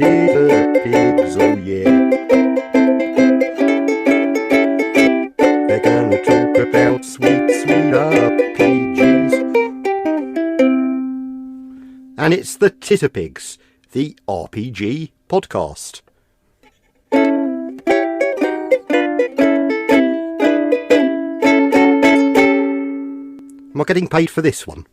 Titter pigs, oh yeah. They're gonna talk about sweet, sweet RPGs. And it's the Titter Pigs, the RPG podcast. Am I getting paid for this one?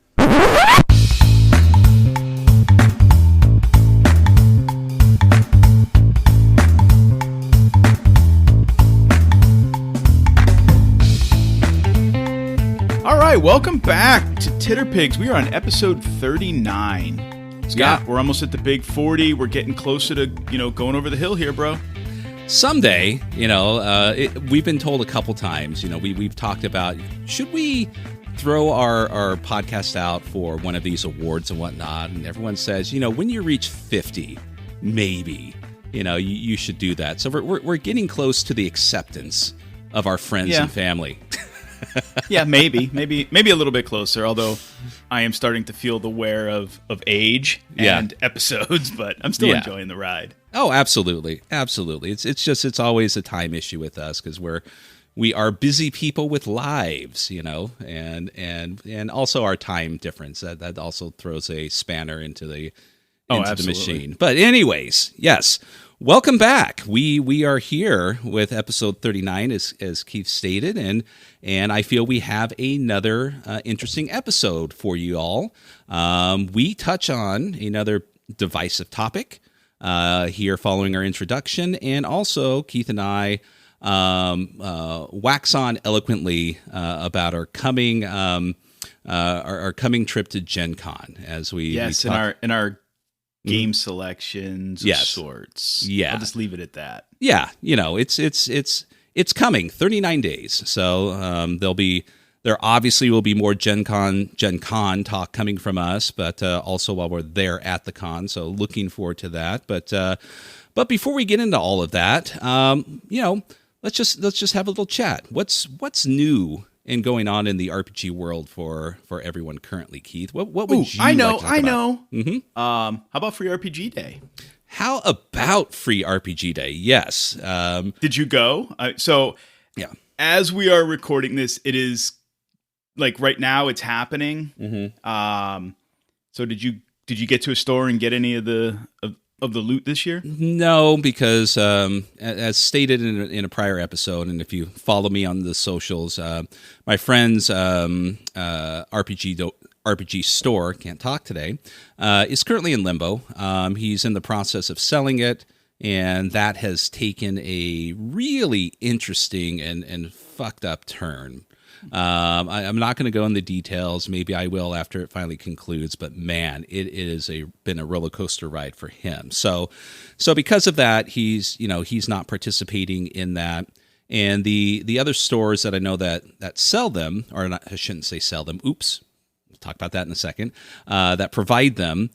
All right, welcome back to Titter Pigs. We are on episode 39. Scott, Yeah. We're almost at the big 40. We're getting closer to, going over the hill here, bro. Someday, we've been told a couple times, we've talked about, should we throw our podcast out for one of these awards and whatnot? And everyone says, when you reach 50, maybe, you should do that. So we're getting close to the acceptance of our friends and family. Yeah, maybe a little bit closer, although I am starting to feel the wear of age and episodes, but I'm still enjoying the ride. Oh, absolutely. It's always a time issue with us because we are busy people with lives, and also our time difference. That also throws a spanner into the machine. But anyways, yes. Welcome back. We are here with episode 39, as Keith stated, and I feel we have another interesting episode for you all. We touch on another divisive topic here following our introduction, and also Keith and I wax on eloquently about our coming our coming trip to Gen Con as we in our game selections of sorts. Yeah, I'll just leave it at that. Yeah, it's coming. 39 days, so there obviously will be more Gen Con talk coming from us, but also while we're there at the con. So looking forward to that. But before we get into all of that, let's just have a little chat. What's new and going on in the RPG world for everyone currently, Keith? What would you like to talk about? I know. Mm-hmm. How about Free RPG Day? How about Free RPG Day? Yes. Did you go? As we are recording this, it is like right now it's happening. Mm-hmm. So did you get to a store and get any of the loot this year? No, because as stated in a prior episode, and if you follow me on the socials, my friend's RPG store, can't talk today, is currently in limbo. He's in the process of selling it, and that has taken a really interesting and fucked up turn. I'm not going to go into details. Maybe I will after it finally concludes. But man, it is been a roller coaster ride for him. So because of that, he's not participating in that. And the other stores that I know that sell them, or not, I shouldn't say sell them. Oops, we'll talk about that in a second. That provide them.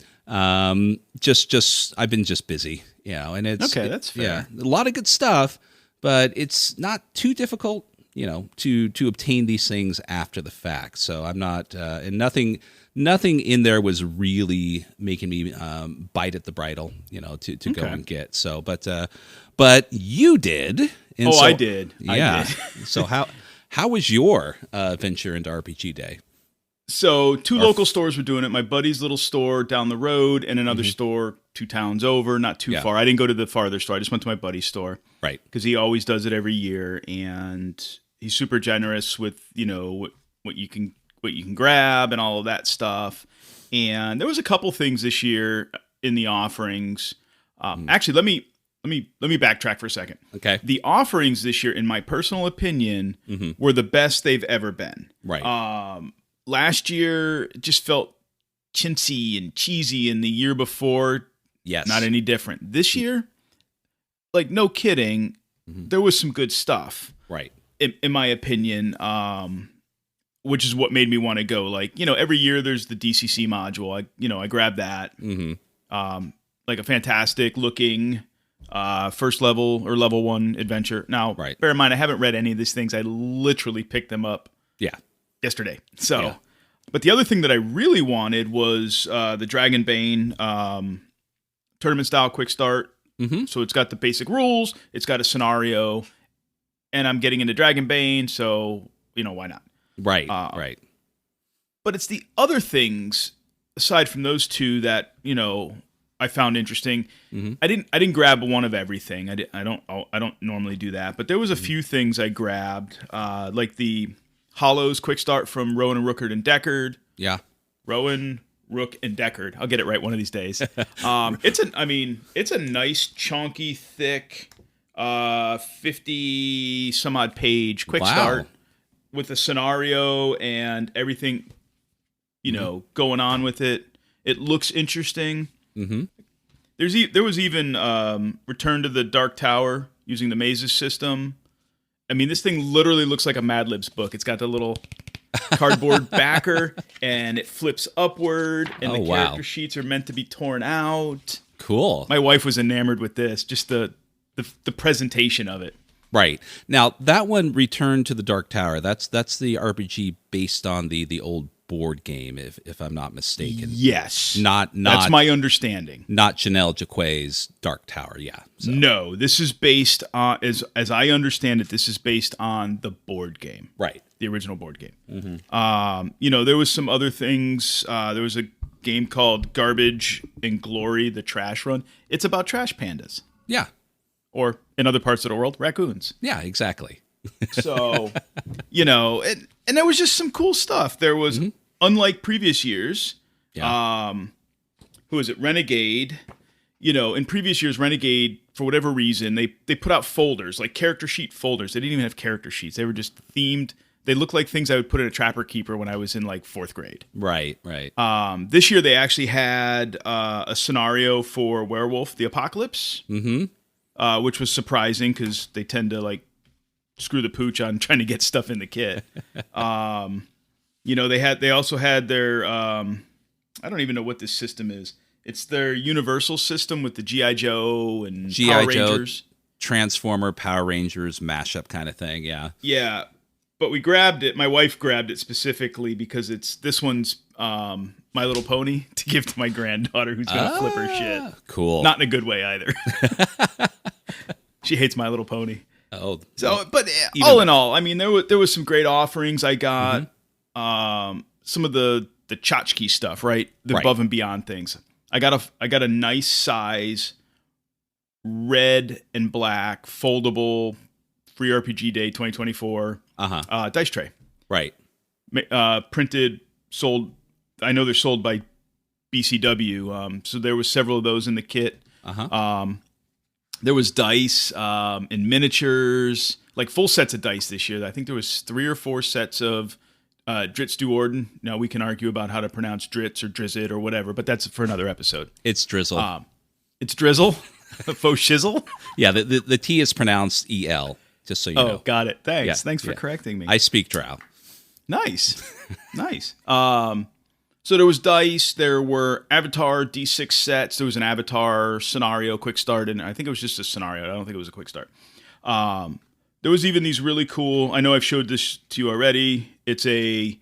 Just I've been just busy, and it's okay. That's fair. Yeah, a lot of good stuff, but it's not too difficult. To obtain these things after the fact. So I'm not, and nothing in there was really making me bite at the bridle, to go and get. So, but you did. And I did. Yeah. I did. So how was your venture into RPG Day? So two local stores were doing it. My buddy's little store down the road and another store 2 towns over, not too far. I didn't go to the farther store. I just went to my buddy's store. Right. Because he always does it every year, and he's super generous with, what you can grab and all of that stuff. And there was a couple things this year in the offerings. Actually, let me backtrack for a second. Okay. The offerings this year, in my personal opinion, were the best they've ever been. Right. Last year it just felt chintzy and cheesy, and the year before, not any different. This year, like, no kidding, there was some good stuff. Right. In my opinion, which is what made me want to go. Like, every year there's the DCC module. I grabbed that. Mm-hmm. Like a fantastic looking first level or level 1 adventure. Now, bear in mind, I haven't read any of these things. I literally picked them up yesterday. So, but the other thing that I really wanted was the Dragonbane tournament style quick start. Mm-hmm. So it's got the basic rules, it's got a scenario, and I'm getting into Dragonbane, so why not? Right, right. But it's the other things aside from those two that I found interesting. Mm-hmm. I didn't grab one of everything. I don't normally do that, but there was a few things I grabbed, like the Hollows quick start from Rowan and Rookert and Deckard. Yeah, Rowan, Rook, and Deckard. I'll get it right one of these days. It's a nice, chunky, thick, 50 some odd page quick start with a scenario and everything, going on with it. It looks interesting. Mm-hmm. There was even Return to the Dark Tower using the Mazes system. I mean, this thing literally looks like a Mad Libs book. It's got the little cardboard backer, and it flips upward, and the character sheets are meant to be torn out. Cool. My wife was enamored with this, just the presentation of it. Right. Now, that one, Return to the Dark Tower, that's the RPG based on the old board game, if I'm not mistaken. Yes. Not That's my understanding. Not Janelle Jaquet's Dark Tower, yeah. So. No, this is based on, as I understand it, this is based on the board game. Right. The original board game. Mm-hmm. There was some other things. There was a game called Garbage and Glory, the Trash Run. It's about trash pandas. Yeah. Or in other parts of the world, raccoons. Yeah, exactly. So, and there was just some cool stuff. There was, unlike previous years, who is it? Renegade. In previous years, Renegade, for whatever reason, they put out folders, like character sheet folders. They didn't even have character sheets. They were just themed. They looked like things I would put in a Trapper Keeper when I was in like 4th grade. Right, right. This year, they actually had a scenario for Werewolf the Apocalypse, which was surprising because they tend to like screw the pooch on trying to get stuff in the kit. They also had their I don't even know what this system is. It's their Universal system with the G.I. Joe and Power Rangers. Transformer, Power Rangers, mashup kind of thing, yeah. Yeah, but we grabbed it. My wife grabbed it specifically because this one's My Little Pony to give to my granddaughter who's going to flip her shit. Cool. Not in a good way either. She hates My Little Pony. Oh, so but all in all, I mean, there was some great offerings. I got some of the tchotchke stuff, right? The above and beyond things. I got a nice size red and black foldable Free RPG Day 2024 dice tray. Right. Printed, sold. I know they're sold by BCW. So there was several of those in the kit. There was dice in miniatures, like full sets of dice this year. I think there was 3 or 4 sets of Dritz Du Orden. Now, we can argue about how to pronounce Dritz or Drizzit or whatever, but that's for another episode. It's Drizzle. It's Drizzle? Faux shizzle? Yeah, the T is pronounced E-L, just so you know. Oh, got it. Thanks. Yeah, Thanks for correcting me. I speak Drow. Nice. Nice. So there was dice. There were Avatar D6 sets. There was an Avatar scenario quick start, and I think it was just a scenario. I don't think it was a quick start. There was even these really cool. I know I've showed this to you already. It's a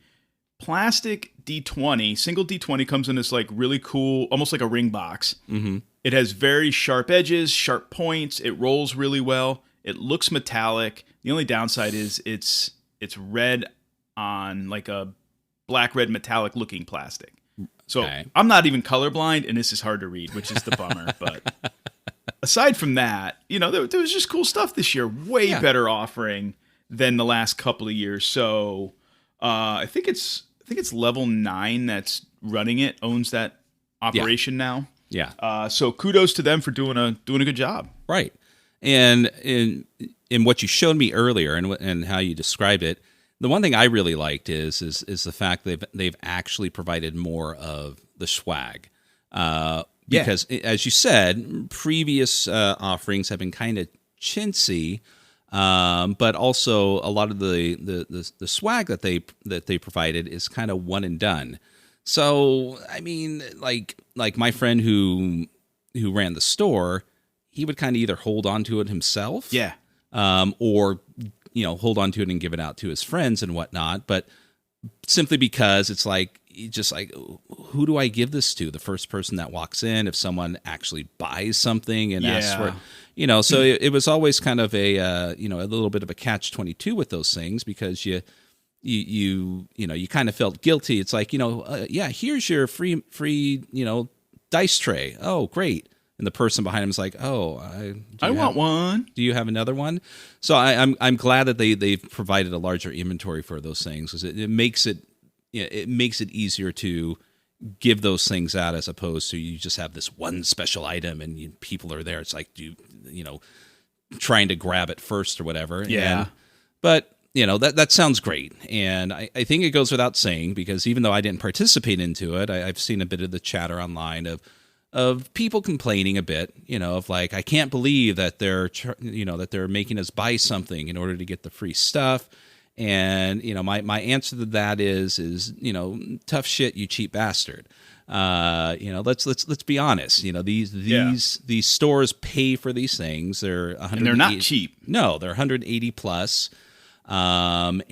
plastic D20. Single D20 comes in this like really cool, almost like a ring box. Mm-hmm. It has very sharp edges, sharp points. It rolls really well. It looks metallic. The only downside is it's red on like a black-red metallic-looking plastic. So I'm not even colorblind, and this is hard to read, which is the bummer. But aside from that, there was just cool stuff this year. Way better offering than the last couple of years. So I think it's Level 9 that's running it, owns that operation now. Yeah. So kudos to them for doing a good job. Right. And in what you showed me earlier and how you described it, the one thing I really liked is the fact they've actually provided more of the swag. Because as you said, previous offerings have been kind of chintzy, but also a lot of the swag that they provided is kind of one and done. So I mean, like my friend who ran the store, he would kind of either hold on to it himself, or hold on to it and give it out to his friends and whatnot. But simply because it's like just like, who do I give this to? The first person that walks in, if someone actually buys something and asks for it, so it was always kind of a a little bit of a catch-22 with those things, because you kind of felt guilty. It's like, here's your free dice tray. Oh, great. And the person behind him is like, "Oh, I want one. Do you have another one?" So I'm glad that they've provided a larger inventory for those things, because it makes it easier to give those things out, as opposed to you just have this one special item and people are there. It's like trying to grab it first or whatever. Yeah. But that sounds great, and I think it goes without saying, because even though I didn't participate into it, I've seen a bit of the chatter online of people complaining a bit, of like, I can't believe that they're making us buy something in order to get the free stuff. And, my answer to that is tough shit, you cheap bastard. Let's be honest. These stores pay for these things. They're 180, and they're not cheap. No, they're 180 plus. And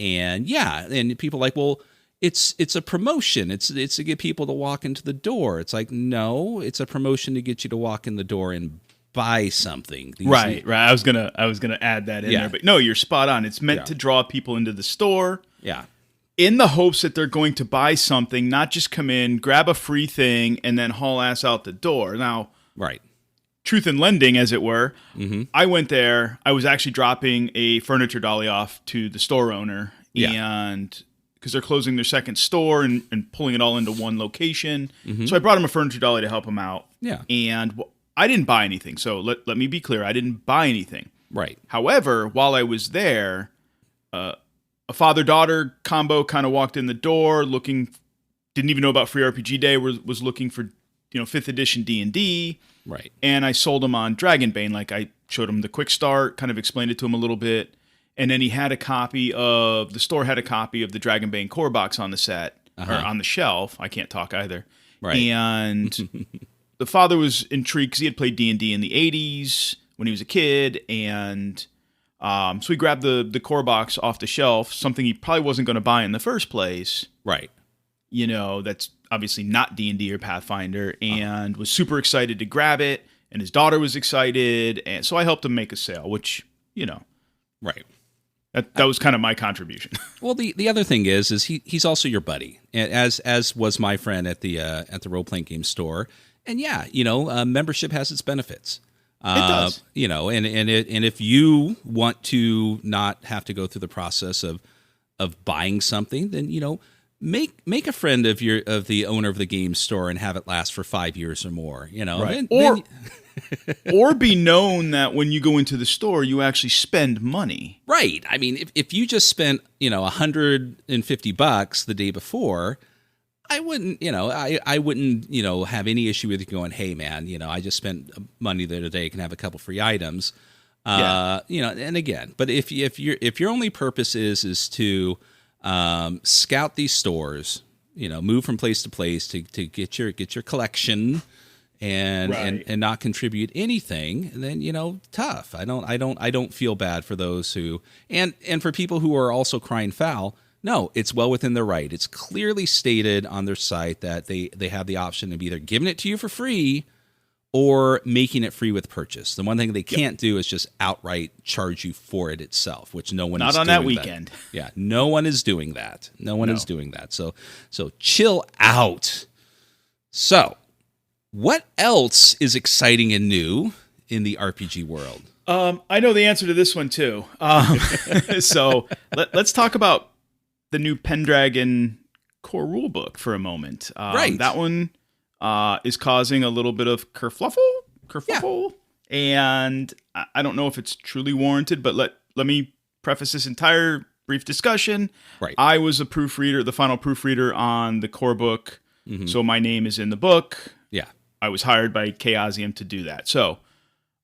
people are like, well, it's a promotion. It's to get people to walk into the door. It's like, no, it's a promotion to get you to walk in the door and buy something. Right. I was gonna add that in there, but no, you're spot on. It's meant to draw people into the store. Yeah. In the hopes that they're going to buy something, not just come in, grab a free thing, and then haul ass out the door. Now, right. Truth in lending, as it were. Mm-hmm. I went there. I was actually dropping a furniture dolly off to the store owner, and because they're closing their second store and pulling it all into one location. Mm-hmm. So I brought him a furniture dolly to help him out. Yeah. And I didn't buy anything. So let me be clear. I didn't buy anything. Right. However, while I was there, a father-daughter combo kind of walked in the door didn't even know about Free RPG Day, was looking for 5th edition D&D. Right. And I sold him on Dragonbane. Like, I showed him the quick start, kind of explained it to him a little bit. And then the store had a copy of the Dragonbane core box on the set, or on the shelf. I can't talk either. Right. And the father was intrigued because he had played D&D in the 80s when he was a kid. And so he grabbed the core box off the shelf, something he probably wasn't going to buy in the first place. Right. That's obviously not D&D or Pathfinder, and was super excited to grab it. And his daughter was excited. And so I helped him make a sale, which, Right. That was kind of my contribution. Well, the other thing is he's also your buddy, as was my friend at the role playing game store. And membership has its benefits. It does. And if you want to not have to go through the process of buying something, then make a friend of the owner of the game store and have it last for 5 years or more. Right. Or be known that when you go into the store, you actually spend money. Right. I mean, if you just spent, $150 the day before, I wouldn't, I wouldn't, have any issue with you going, hey man, I just spent money the other day, can have a couple free items. And again, but if your only purpose is to scout these stores, move from place to place to get your collection and not contribute anything, then tough. I don't feel bad for those who and for people who are also crying foul. No, it's well within their right. It's clearly stated on their site that they have the option of either giving it to you for free or making it free with purchase. The one thing they can't do is just outright charge you for it itself, which no one is doing. Not on that weekend. Yeah, no one is doing that. No one is doing that. So chill out. So, what else is exciting and new in the RPG world? I know the answer to this one too. So let's talk about the new Pendragon core rulebook for a moment. Right. That one is causing a little bit of kerfuffle. And I don't know if it's truly warranted, but let me preface this entire brief discussion. Right. I was a proofreader, the final proofreader on the core book, so my name is in the book. Yeah. I was hired by Chaosium to do that. So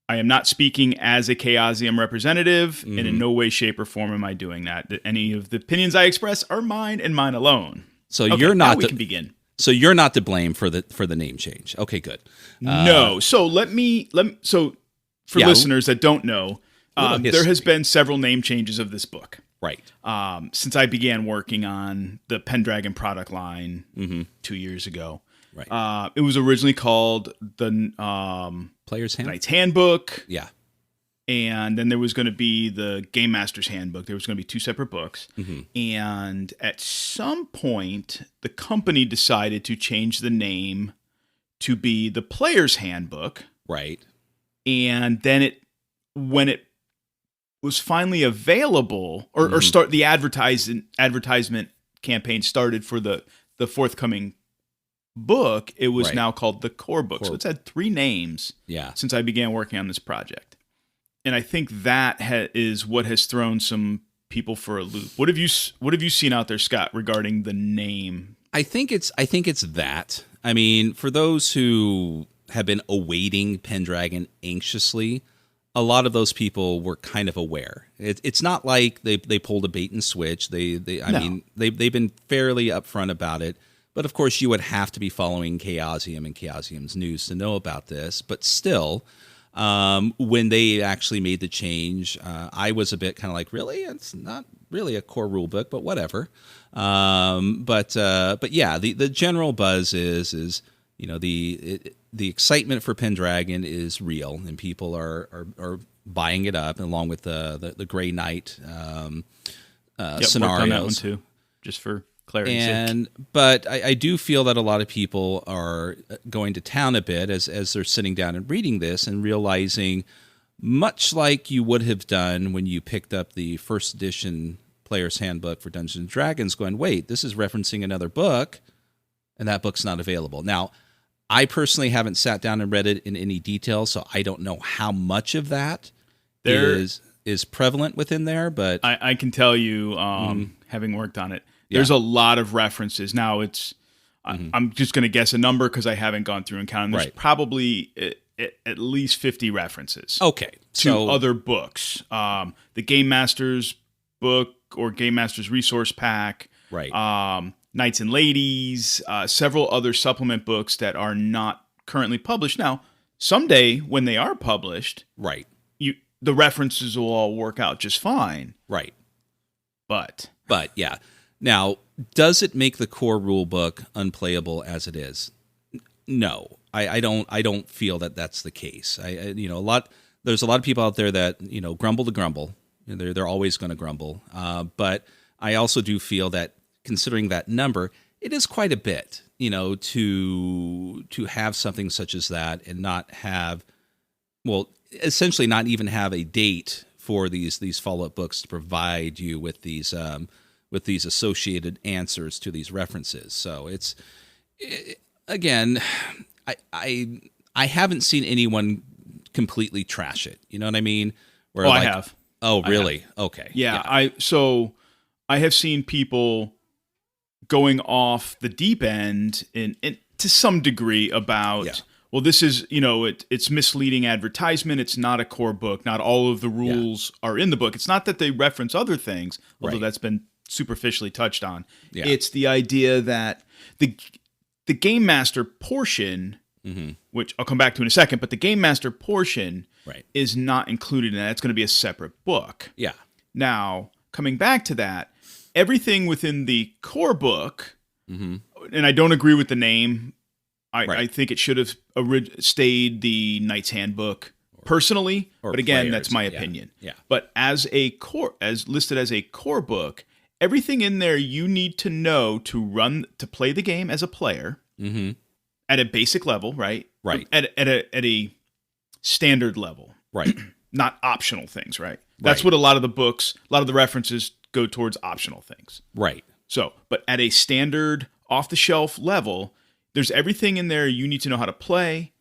I am not speaking as a Chaosium representative, and in no way, shape, or form am I doing that. Any of the opinions I express are mine and mine alone. So you're not. We can begin. So you're not to blame for the name change. Okay, good. No. So let me. So for listeners that don't know, there has been several name changes of this book. Right. Since I began working on the Pendragon product line 2 years ago. Right. It was originally called the Player's Handbook. Knight's Handbook. Yeah. And then there was going to be the Game Master's Handbook. There was going to be 2 separate books. And at some point, the company decided to change the name to be the Player's Handbook. Right. And then when it was finally available, or start the advertisement campaign started for the forthcoming book, it was now called the Core Book. So it's had 3 names since I began working on this project. And I think that is what has thrown some people for a loop. What have you seen out there, Scott, regarding the name? I think it's that. I mean, for those who have been awaiting Pendragon anxiously, a lot of those people were kind of aware. It's not like they pulled a bait and switch. They've been fairly upfront about it. But of course, you would have to be following Chaosium and Chaosium's news to know about this. But still, when they actually made the change, I was a bit kind of like, really? It's not really a core rule book, but whatever. But yeah, the general buzz is the excitement for Pendragon is real, and people are buying it up, along with the Grey Knight scenarios. Worked on that one too, just for clarity's sake. But I do feel that a lot of people are going to town a bit as they're sitting down and reading this and realizing, much like you would have done when you picked up the first edition Player's Handbook for Dungeons & Dragons, going, wait, this is referencing another book, and that book's not available. Now, I personally haven't sat down and read it in any detail, so I don't know how much of that is prevalent within there. But I can tell you, having worked on it, there's a lot of references. Now, I'm just going to guess a number because I haven't gone through and counted. There's probably at least 50 references. Okay, to other books, the Game Master's book or Game Master's Resource Pack, right? Knights and Ladies, several other supplement books that are not currently published. Now, someday when they are published, right, the references will all work out just fine. Right. But yeah. Now, does it make the core rule book unplayable as it is? No, I don't feel that that's the case. There's a lot of people out there that, grumble to grumble. They're always going to grumble. But I also do feel that, considering that number, it is quite a bit, to have something such as that and not have, essentially not even have a date for these follow-up books to provide you with these associated answers to these references. So again, I haven't seen anyone completely trash it. You know what I mean? Where I have. Oh, really? Okay. Yeah. I have seen people going off the deep end in to some degree about, well, this is, it's misleading advertisement. It's not a core book. Not all of the rules are in the book. It's not that they reference other things, although that's been superficially touched on. Yeah. It's the idea that the Game Master portion, which I'll come back to in a second, but the Game Master portion is not included in that. It's going to be a separate book. Yeah. Now, coming back to that, everything within the core book, and I don't agree with the name. I think it should have stayed the Knight's Handbook personally, but again, that's my opinion. Yeah. But as listed as a core book, everything in there you need to know to play the game as a player at a basic level, right? Right. At a standard level, right? Not optional things, right? That's what a lot of the references go towards optional things, right? So, but at a standard off-the-shelf level, there's everything in there you need to know how to play.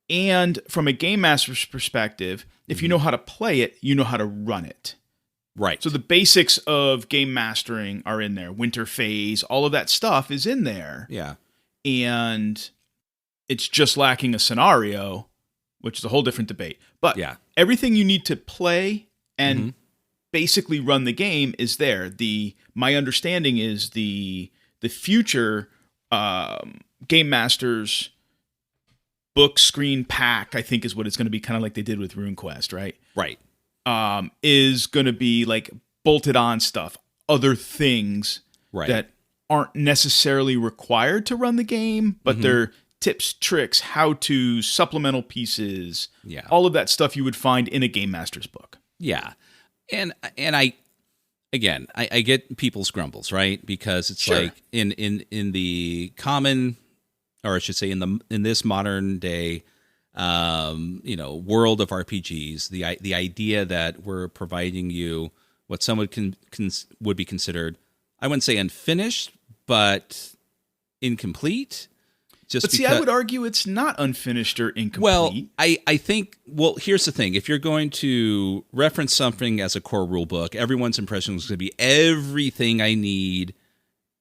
And from a game master's perspective, if you know how to play it, you know how to run it. Right. So the basics of game mastering are in there. Winter phase, all of that stuff is in there. Yeah. And it's just lacking a scenario, which is a whole different debate. But everything you need to play and basically run the game is there. My understanding is the future Game Masters book screen pack, I think is what it's going to be, kind of like they did with RuneQuest, right? Right. Is going to be like bolted on stuff, other things Right. that aren't necessarily required to run the game, but they're tips, tricks, how-to, supplemental pieces, Yeah. all of that stuff you would find in a Game Master's book. Yeah. And I again, I get people's grumbles, right? Because it's Sure. like in the common, or I should say in this modern day world of RPGs, the idea that we're providing you what some would be considered, I wouldn't say unfinished, but incomplete. But see, I would argue it's not unfinished or incomplete. Well, I think, here's the thing. If you're going to reference something as a core rule book, everyone's impression is going to be everything I need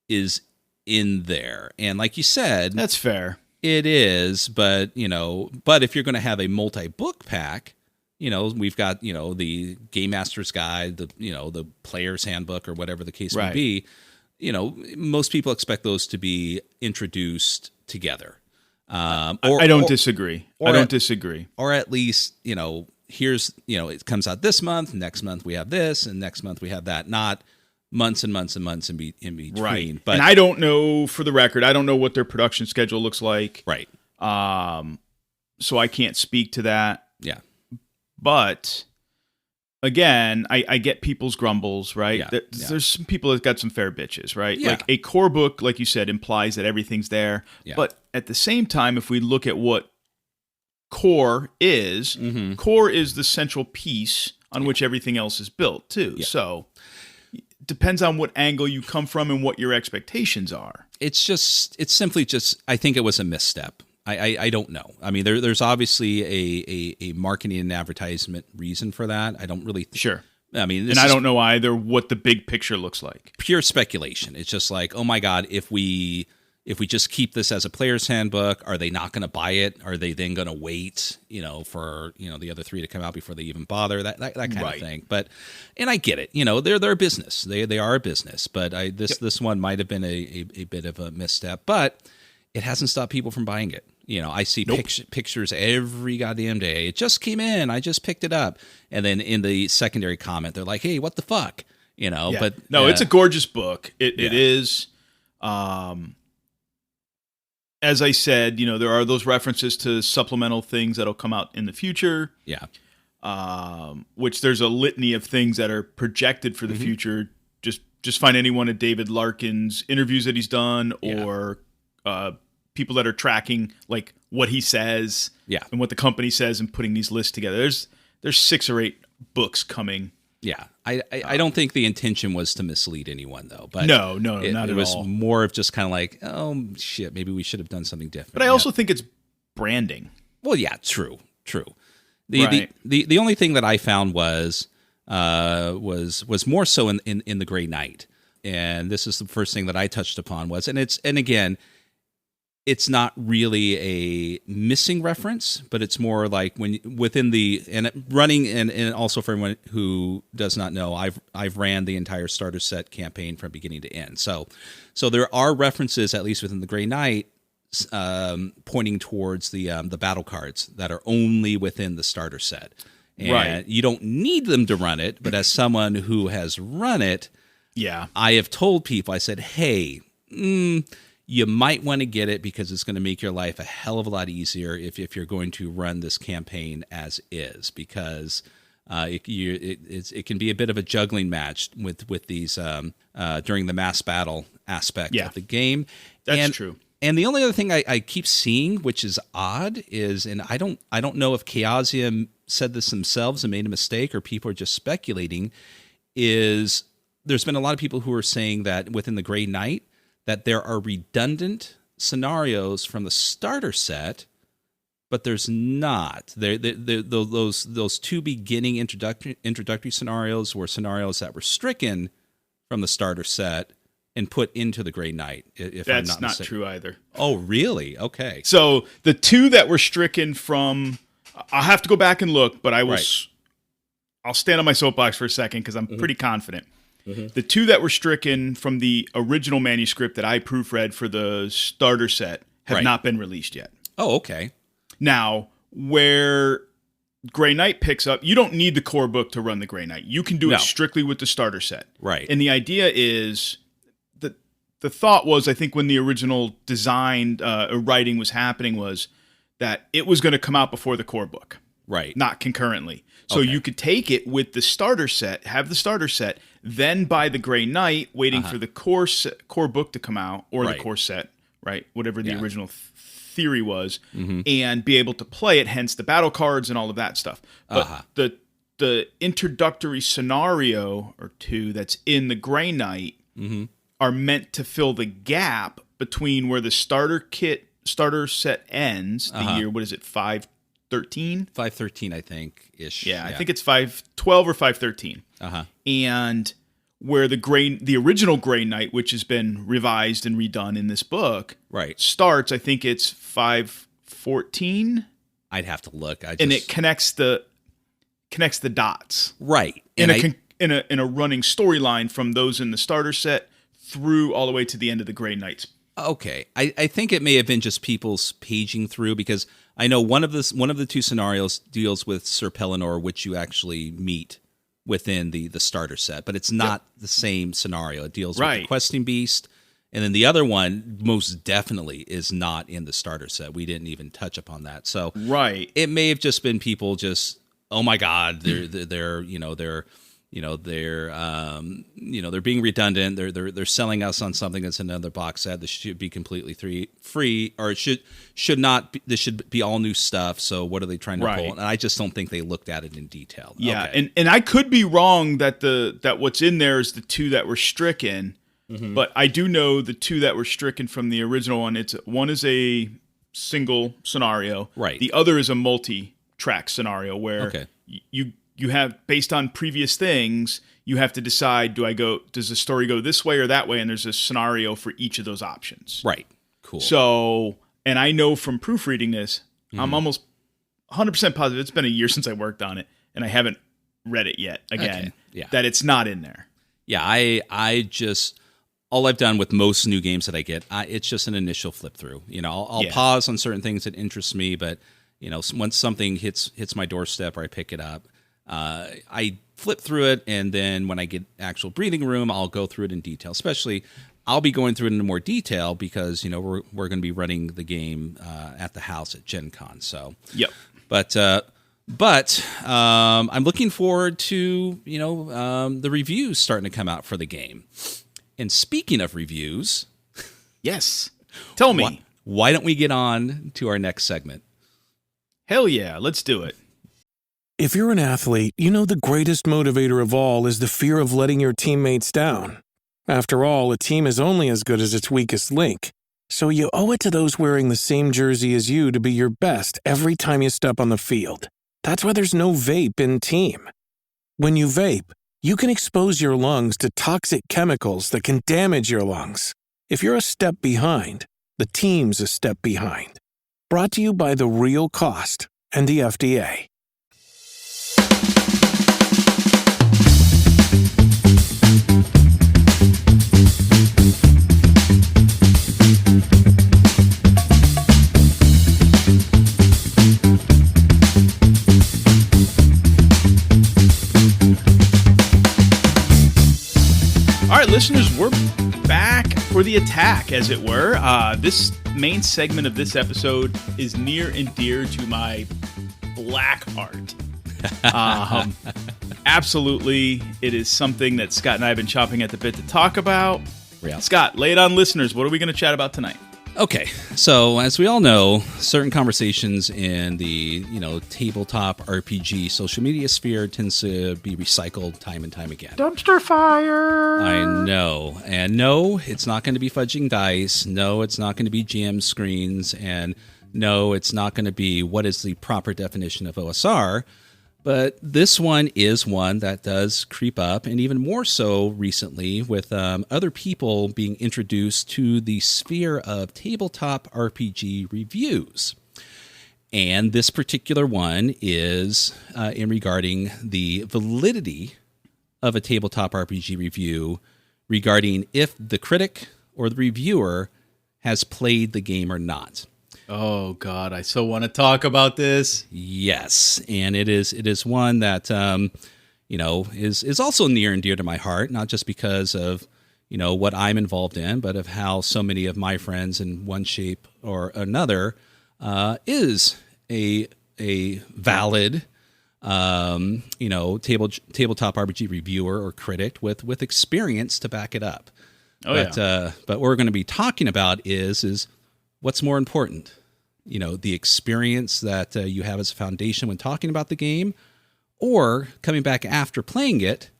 is in there. And like you said, that's fair. it is, but if you're going to have a multi-book pack, we've got, the Game Master's Guide, the Player's Handbook, or whatever the case may be, most people expect those to be introduced together. I don't disagree. I don't disagree. Or at least, here's, it comes out this month, next month we have this, and next month we have that. Not months and months and months in between. Right. But and I don't know, for the record, I don't know what their production schedule looks like. Right. So I can't speak to that. Yeah. But again, I get people's grumbles, right? Yeah. There's some people that got some fair bitches, right? Yeah. Like a core book, like you said, implies that everything's there. Yeah. But at the same time, if we look at what core is, core is the central piece on which everything else is built too. Yeah. So it depends on what angle you come from and what your expectations are. It's simply just, I think it was a misstep. I don't know. I mean, there's obviously a marketing and advertisement reason for that. I don't really Sure. I mean, and I don't know either what the big picture looks like. Pure speculation. It's just like, oh my God, if we just keep this as a player's handbook, are they not going to buy it? Are they then going to wait, for the other three to come out before they even bother? That kind of thing. But, and I get it. They're a business. They are a business. But this one might have been a bit of a misstep. But it hasn't stopped people from buying it. I see pictures every goddamn day. It just came in. I just picked it up. And then in the secondary comment, they're like, hey, what the fuck? Yeah. But no, it's a gorgeous book. It is. As I said, there are those references to supplemental things that'll come out in the future. Yeah. Which there's a litany of things that are projected for the future. Just find any one of David Larkin's interviews that he's done, or people that are tracking like what he says, and what the company says, and putting these lists together. There's 6 or 8 books coming. Yeah, I don't think the intention was to mislead anyone, though. But no, not at all. It was more of just kind of like, oh shit, maybe we should have done something different. But I also think it's branding. Well, yeah, true. The only thing that I found was more so in the Grey Knight, and this is the first thing that I touched upon and again, it's not really a missing reference, but it's more like when within the running and also for anyone who does not know, I've ran the entire starter set campaign from beginning to end. So there are references, at least within the Grey Knight, pointing towards the battle cards that are only within the starter set. And you don't need them to run it, but as someone who has run it, I have told people, I said, hey, you might want to get it because it's going to make your life a hell of a lot easier if you're going to run this campaign as is, because it can be a bit of a juggling match with these during the mass battle aspect of the game. That's true. And the only other thing I keep seeing, which is odd, is, and I don't know if Chaosium said this themselves and made a mistake or people are just speculating, is there's been a lot of people who are saying that within the Grey Knight, that there are redundant scenarios from the starter set, but there's not. Those 2 beginning introductory scenarios were scenarios that were stricken from the starter set and put into the Grey Knight. If That's I'm not mistaken. true either. Oh, really? Okay. So the 2 that were stricken from, I'll have to go back and look, but I will. I'll stand on my soapbox for a second because I'm pretty confident. The 2 that were stricken from the original manuscript that I proofread for the starter set have not been released yet. Oh, okay. Now, where Grey Knight picks up. You don't need the core book to run the Grey Knight. You can do No. it strictly with the starter set. Right. And the idea is that the thought was, I think when the original design writing was happening, was that it was going to come out before the core book. Right. Not concurrently. So you could take it with the starter set, have the starter set, then buy the Grey Knight, waiting for the core book to come out, or the core set, right? Whatever the original theory was, and be able to play it, hence the battle cards and all of that stuff. But the introductory scenario or two that's in the Grey Knight are meant to fill the gap between where the starter set ends, the year, what is it, 513? 513, I think, ish. Yeah, I think it's 512 or 513. And where the original Grey Knight, which has been revised and redone in this book, starts, I think it's 514. I'd have to look. And it connects the dots. Right. In a running storyline from those in the starter set through all the way to the end of the Grey Knights. Okay. I think it may have been just people's paging through, because I know one of the two scenarios deals with Sir Pellinor, which you actually meet within the starter set, but it's not the same scenario. It deals with the questing beast, and then the other one most definitely is not in the starter set. We didn't even touch upon that. So it may have just been people just, oh my God, they're being redundant. They're selling us on something that's another box set. This should be completely free, or it should not be, this should be all new stuff. So what are they trying to pull? And I just don't think they looked at it in detail. Yeah, and I could be wrong that what's in there is the two that were stricken, but I do know the two that were stricken from the original one. One is a single scenario, the other is a multi-track scenario where you have, based on previous things, you have to decide, does the story go this way or that way? And there's a scenario for each of those options. Right. Cool. So, and I know from proofreading this, I'm almost 100% positive, it's been a year since I worked on it, and I haven't read it yet again, that it's not in there. Yeah, I just, all I've done with most new games that I get, it's just an initial flip through. I'll pause on certain things that interest me, but once something hits my doorstep or I pick it up, I flip through it, and then when I get actual breathing room, I'll go through it in detail. Especially, I'll be going through it in more detail because we're going to be running the game at the house at Gen Con. So but I'm looking forward to the reviews starting to come out for the game. And speaking of reviews, yes, tell me, why don't we get on to our next segment? Hell yeah, let's do it. If you're an athlete, the greatest motivator of all is the fear of letting your teammates down. After all, a team is only as good as its weakest link. So you owe it to those wearing the same jersey as you to be your best every time you step on the field. That's why there's no vape in team. When you vape, you can expose your lungs to toxic chemicals that can damage your lungs. If you're a step behind, the team's a step behind. Brought to you by The Real Cost and the FDA. All right, listeners, we're back for the attack, as it were. This main segment of this episode is near and dear to my black heart. Absolutely, it is something that Scott and I have been chomping at the bit to talk about. Yeah. Scott, lay it on listeners. What are we going to chat about tonight? Okay, so as we all know, certain conversations in the tabletop RPG social media sphere tends to be recycled time and time again. Dumpster fire! I know. And no, it's not going to be fudging dice. No, it's not going to be GM screens. And no, it's not going to be what is the proper definition of OSR. But this one is one that does creep up, and even more so recently with other people being introduced to the sphere of tabletop RPG reviews. And this particular one is in regarding the validity of a tabletop RPG review regarding if the critic or the reviewer has played the game or not. Oh God, I so want to talk about this. Yes, and it is one that is also near and dear to my heart, not just because of what I'm involved in, but of how so many of my friends in one shape or another is a valid tabletop RPG reviewer or critic with experience to back it up. But what we're going to be talking about is what's more important, the experience that you have as a foundation when talking about the game, or coming back after playing it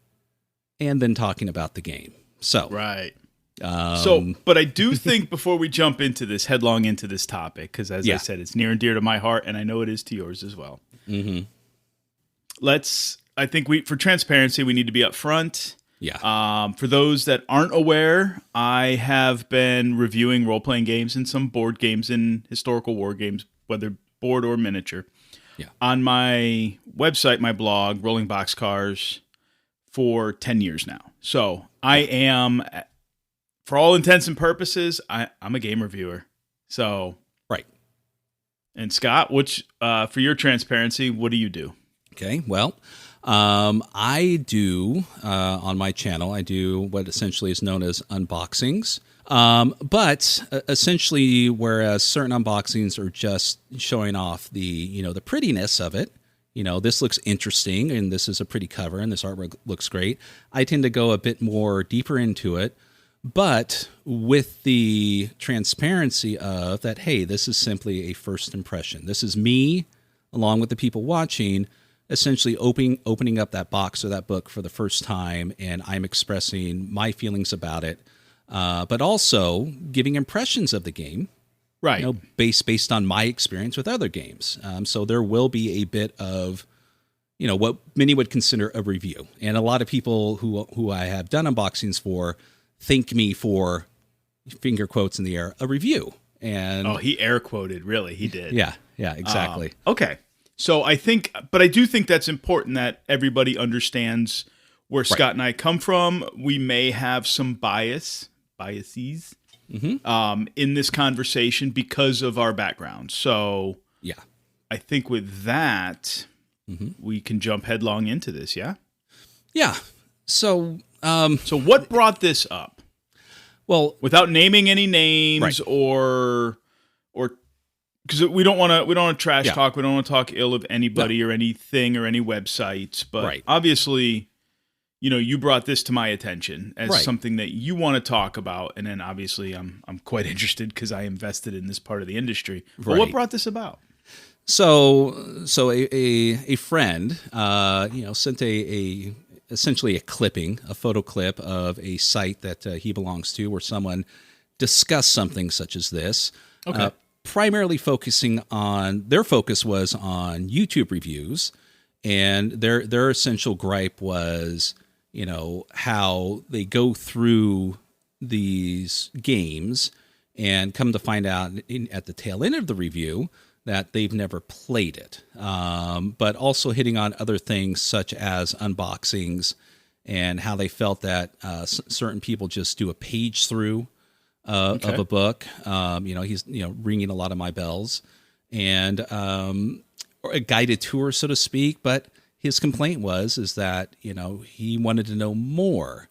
and then talking about the game. So right. But I do think before we jump into this, headlong into this topic, because as I said, it's near and dear to my heart, and I know it is to yours as well. Mm-hmm. I think for transparency, we need to be upfront. Yeah. For those that aren't aware, I have been reviewing role-playing games and some board games and historical war games, whether board or miniature. Yeah. On my website, my blog, Rolling Boxcars, for 10 years now. So I am, for all intents and purposes, I'm a game reviewer. So right. And Scott, for your transparency, what do you do? Okay, well, I do, on my channel, I do what essentially is known as unboxings. But essentially, whereas certain unboxings are just showing off the prettiness of it, this looks interesting and this is a pretty cover and this artwork looks great, I tend to go a bit more deeper into it, but with the transparency of that, hey, this is simply a first impression. This is me, along with the people watching, essentially opening up that box or that book for the first time, and I'm expressing my feelings about it, but also giving impressions of the game, right? Based on my experience with other games. So there will be a bit of, what many would consider a review, and a lot of people who I have done unboxings for thank me for, finger quotes in the air, a review. And he air quoted, really, he did. Yeah, exactly. Okay. So I do think that's important that everybody understands where Scott and I come from. We may have some biases in this conversation because of our background. So yeah, I think with that, we can jump headlong into this. Yeah. Yeah. So what brought this up? Well, without naming any names or because we don't want to trash talk. We don't want to talk ill of anybody or anything or any websites. But obviously, you brought this to my attention as something that you want to talk about, and then obviously I'm quite interested because I invested in this part of the industry. But what brought this about? So a friend, sent essentially a clipping, a photo clip of a site that he belongs to, where someone discussed something such as this. Okay. Primarily their focus was on YouTube reviews, and their essential gripe was, how they go through these games and come to find out at the tail end of the review that they've never played it, but also hitting on other things such as unboxings and how they felt that certain people just do a page through of a book. He's ringing a lot of my bells, and or a guided tour, so to speak. But his complaint is that he wanted to know more,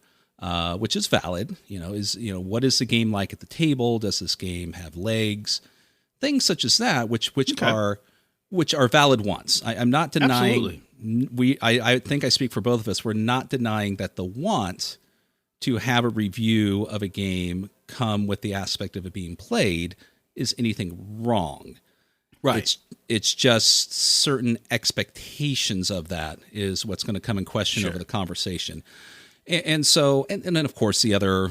which is valid. What is the game like at the table? Does this game have legs? Things such as that, which are valid wants. I'm not denying. Absolutely. I think I speak for both of us. We're not denying that the want to have a review of a game come with the aspect of it being played is anything wrong. Right. It's just certain expectations of that is what's going to come in question over the conversation. And so, and then of course the other,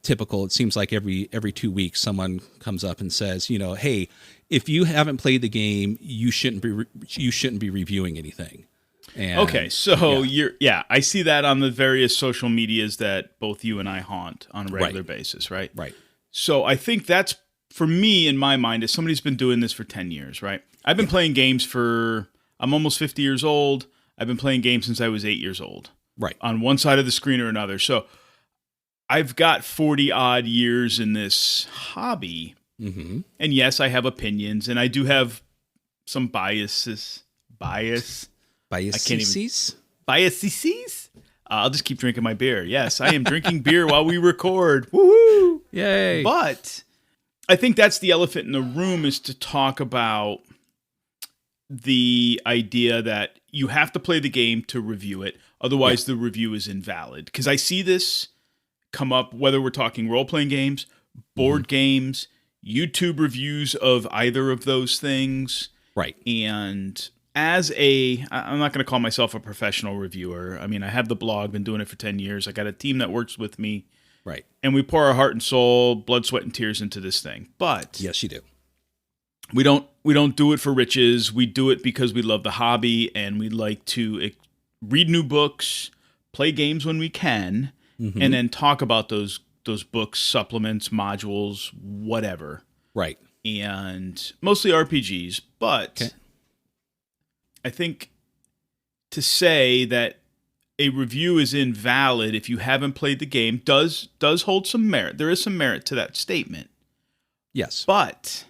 typical, it seems like every 2 weeks someone comes up and says, hey, if you haven't played the game, you shouldn't be reviewing anything. And, okay, so I see that on the various social medias that both you and I haunt on a regular basis, right? Right. So I think that's, for me, in my mind, as somebody who's been doing this for 10 years, right? I've been playing games I'm almost 50 years old. I've been playing games since I was 8 years old. Right. On one side of the screen or another. So I've got 40 odd years in this hobby. Mm-hmm. And yes, I have opinions, and I do have some biases. Biases? Biases? I'll just keep drinking my beer. Yes, I am drinking beer while we record. Woohoo! Yay! But I think that's the elephant in the room, is to talk about the idea that you have to play the game to review it. Otherwise, the review is invalid. Because I see this come up, whether we're talking role-playing games, board games, YouTube reviews of either of those things. Right. And I'm not going to call myself a professional reviewer. I mean, I have the blog, been doing it for 10 years. I got a team that works with me. Right. And we pour our heart and soul, blood, sweat, and tears into this thing. But yes, you do. We don't do it for riches. We do it because we love the hobby, and we like to read new books, play games when we can, and then talk about those books, supplements, modules, whatever. Right. And mostly RPGs. But I think to say that a review is invalid if you haven't played the game does hold some merit. There is some merit to that statement. Yes. But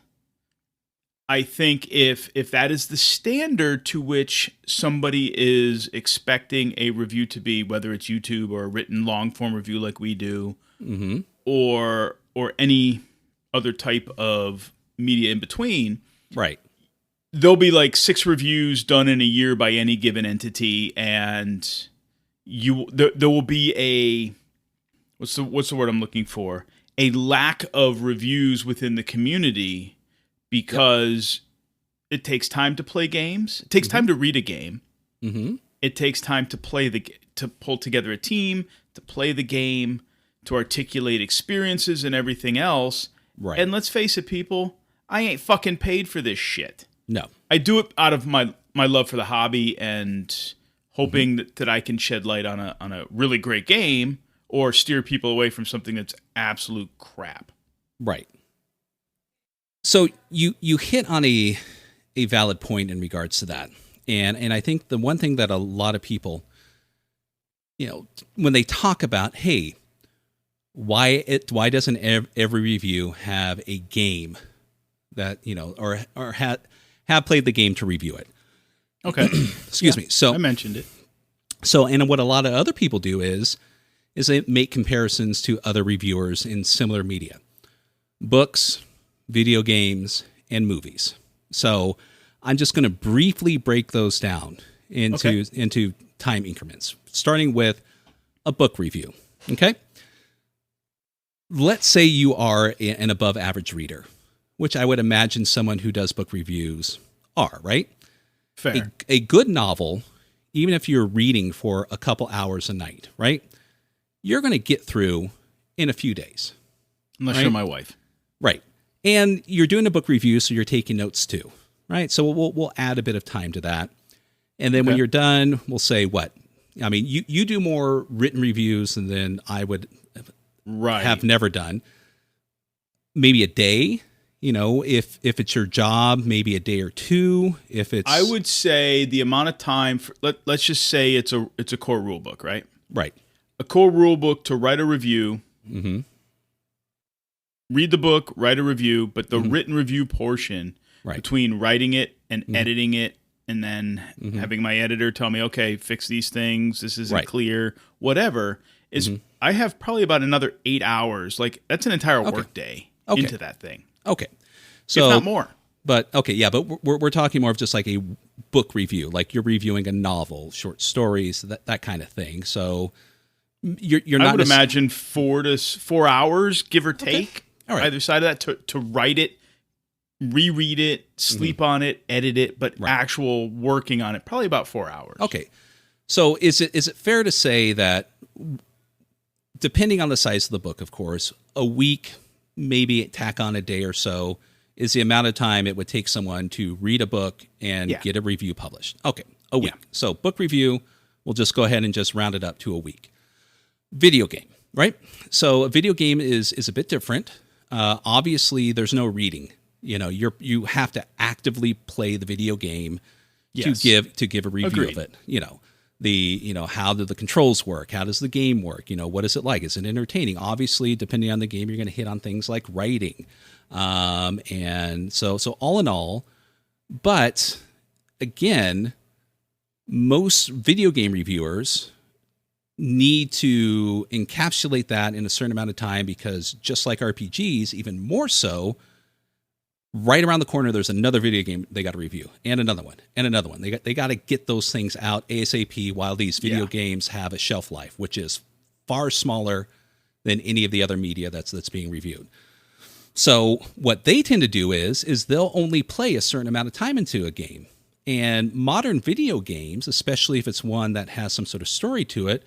I think if that is the standard to which somebody is expecting a review to be, whether it's YouTube or a written long form review like we do, or any other type of media in between, right? There'll be like 6 reviews done in a year by any given entity, and there will be a what's the word I'm looking for? A lack of reviews within the community. Because it takes time to play games. It takes time to read a game. It takes time to to pull together a team, to play the game, to articulate experiences and everything else. Right. And let's face it, people, I ain't fucking paid for this shit. No. I do it out of my love for the hobby and hoping that I can shed light on a really great game or steer people away from something that's absolute crap. Right. So you hit on a valid point in regards to that. And I think the one thing that a lot of people, when they talk about, hey, why doesn't every review have a game that, or have played the game to review it? Okay. Excuse me. So I mentioned it. So, and what a lot of other people do is they make comparisons to other reviewers in similar media. Books, video games, and movies. So I'm just going to briefly break those down into time increments, starting with a book review. Okay? Let's say you are an above average reader, which I would imagine someone who does book reviews are, right? Fair. A good novel, even if you're reading for a couple hours a night, right? You're going to get through in a few days. Unless you're my wife. Right. And you're doing a book review, so you're taking notes too, right? So we'll add a bit of time to that. And then when you're done, we'll say what? I mean, you do more written reviews than I would have never done. Maybe a day, if it's your job, maybe a day or two. If it's, I would say the amount of time. Let's just say it's a core rule book, right? Right. A core rule book to write a review. Read the book, write a review, but the written review portion between writing it and editing it, and then having my editor tell me, okay, fix these things, this isn't clear, whatever, is I have probably about another 8 hours. Like, that's an entire work day into that thing. Okay. So, if not more. But, okay, yeah, but we're talking more of just like a book review, like you're reviewing a novel, short stories, that kind of thing. So you're not... I would imagine 4 hours, give or take. All right. Either side of that to write it, reread it, sleep on it, edit it, but actual working on it, probably about 4 hours. Okay. So is it fair to say that, depending on the size of the book, of course, a week, maybe tack on a day or so, is the amount of time it would take someone to read a book and get a review published? Okay, a week. Yeah. So book review, we'll just go ahead and just round it up to a week. Video game, right? So a video game is a bit different. Obviously, there's no reading. You have to actively play the video game to give a review of it. how do the controls work? How does the game work? What is it like? Is it entertaining? Obviously, depending on the game, you're going to hit on things like writing. And so all in all, but again, most video game reviewers need to encapsulate that in a certain amount of time, because just like RPGs, even more so, right around the corner, there's another video game they got to review, and another one, and another one. They got to get those things out ASAP while these video games have a shelf life, which is far smaller than any of the other media that's being reviewed. So what they tend to do is they'll only play a certain amount of time into a game. And modern video games, especially if it's one that has some sort of story to it,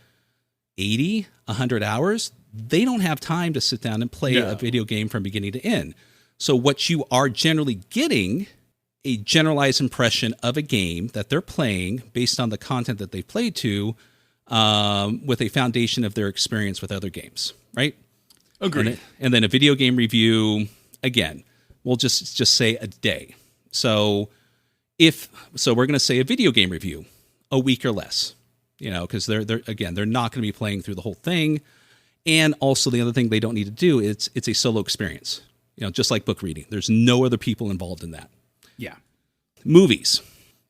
80, 100 hours, they don't have time to sit down and play a video game from beginning to end. So what you are generally getting, a generalized impression of a game that they're playing based on the content that they've played to, with a foundation of their experience with other games, right? Agreed. And then a video game review, again, we'll just say a day. So we're going to say a video game review, a week or less, because they're not going to be playing through the whole thing. And also the other thing they don't need to do, it's a solo experience. Just like book reading. There's no other people involved in that. Yeah. Movies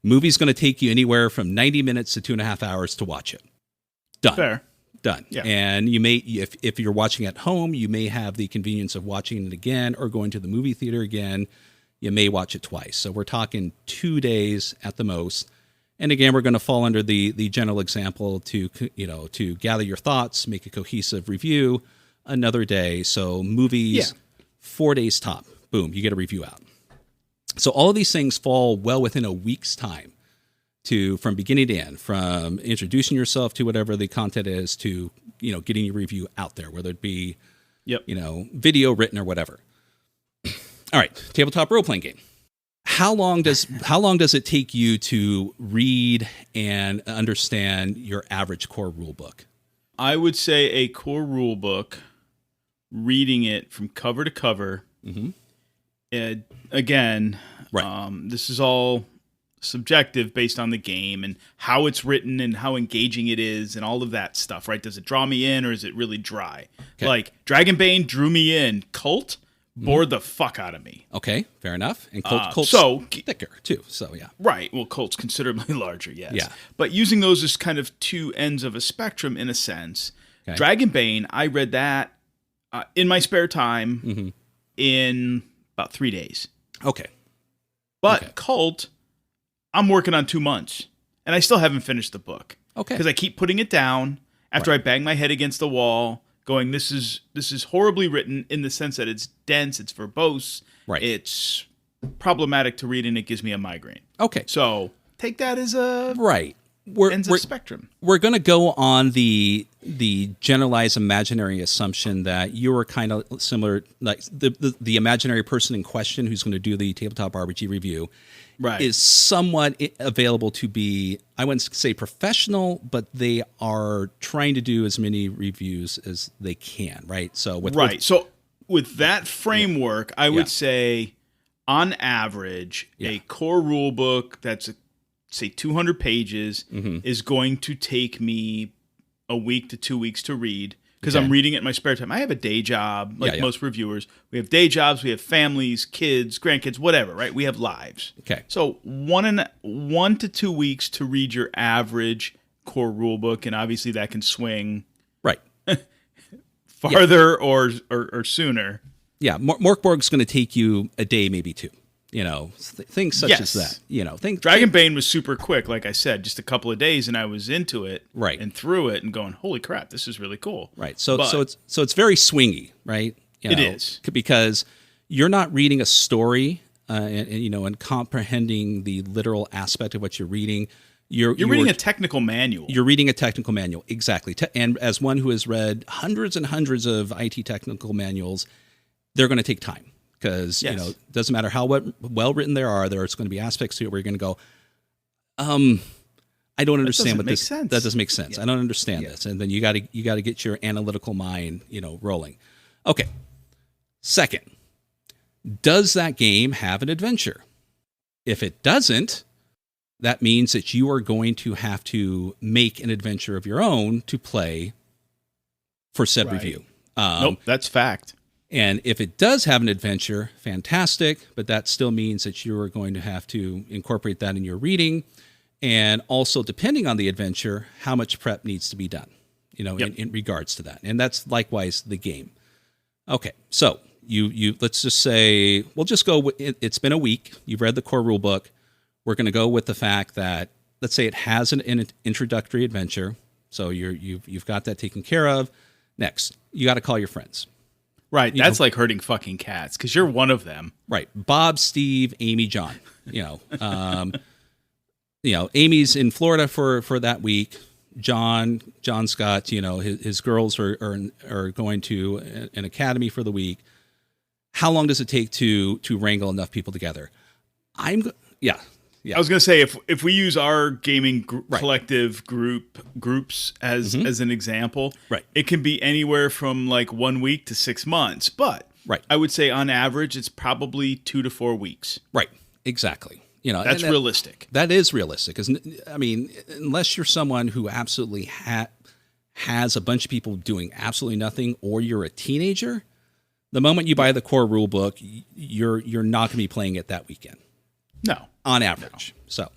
going to take you anywhere from 90 minutes to 2.5 hours to watch it. Done. Fair. Done. Yeah. And you may, if you're watching at home, you may have the convenience of watching it again or going to the movie theater again. You may watch it twice. So we're talking 2 days at the most. And again, we're going to fall under the general example to gather your thoughts, make a cohesive review another day. So movies, 4 days top. Boom, you get a review out. So all of these things fall well within a week's time from beginning to end, from introducing yourself to whatever the content is to, getting your review out there, whether it be, video, written, or whatever. All right, tabletop role-playing game. How long does it take you to read and understand your average core rule book? I would say a core rule book, reading it from cover to cover. Mm-hmm. Again, right. This is all subjective based on the game and how it's written and how engaging it is and all of that stuff, right? Does it draw me in or is it really dry? Okay. Like Dragonbane drew me in. Cult bored the fuck out of me. Okay, fair enough. And Colt's thicker too, so yeah. Right. Well, Colt's considerably larger, yes. Yeah. But using those as kind of two ends of a spectrum in a sense. Okay. Dragonbane, I read that in my spare time in about 3 days. Okay. But Cult, I'm working on 2 months, and I still haven't finished the book. Okay. Because I keep putting it down after I bang my head against the wall, going, this is horribly written in the sense that it's dense, it's verbose, it's problematic to read, and it gives me a migraine. Okay. So take that as a ends of spectrum. We're going to go on the generalized imaginary assumption that you are kind of similar, like the imaginary person in question who's going to do the tabletop RPG review is somewhat available to be, I wouldn't say professional, but they are trying to do as many reviews as they can, right? So with that framework, I would say on average, a core rule book that's say 200 pages is going to take me a week to 2 weeks to read because I'm reading it in my spare time. I have a day job, like most reviewers. We have day jobs, we have families, kids, grandkids, whatever, right? We have lives. Okay. So 1 to 2 weeks to read your average core rule book, and obviously that can swing farther or sooner. Yeah, Morkborg's going to take you a day, maybe two. Things such as that. Dragonbane was super quick, like I said, just a couple of days, and I was into it, and through it, and going, "Holy crap, this is really cool!" Right. So it's very swingy, right? It is because you're not reading a story, and comprehending the literal aspect of what you're reading. You're reading a technical manual. You're reading a technical manual, exactly. And as one who has read hundreds and hundreds of IT technical manuals, they're going to take time. Because, it doesn't matter how well written there's going to be aspects to it where you're going to go, I don't understand what this, that doesn't make sense. I don't understand this. And then you got to get your analytical mind, rolling. Okay. Second, does that game have an adventure? If it doesn't, that means that you are going to have to make an adventure of your own to play for said review. Nope, that's fact. And if it does have an adventure, fantastic, but that still means that you are going to have to incorporate that in your reading. And also, depending on the adventure, how much prep needs to be done, in regards to that. And that's likewise the game. Okay, so you let's just say, we'll just go with, it's been a week. You've read the core rule book. We're going to go with the fact that, let's say it has an introductory adventure. So you've got that taken care of. Next, you got to call your friends. Right, that's like herding fucking cats, because you're one of them. Right, Bob, Steve, Amy, John. Amy's in Florida for that week. John's got, his girls are going to an academy for the week. How long does it take to wrangle enough people together? Yeah. I was going to say, if we use our gaming collective groups as an example, right, it can be anywhere from like 1 week to 6 months. But I would say on average, it's probably 2 to 4 weeks. Right, exactly. That's realistic. That is realistic. Unless you're someone who absolutely has a bunch of people doing absolutely nothing, or you're a teenager, the moment you buy the core rule book, you're not going to be playing it that weekend. No. On average. No. So,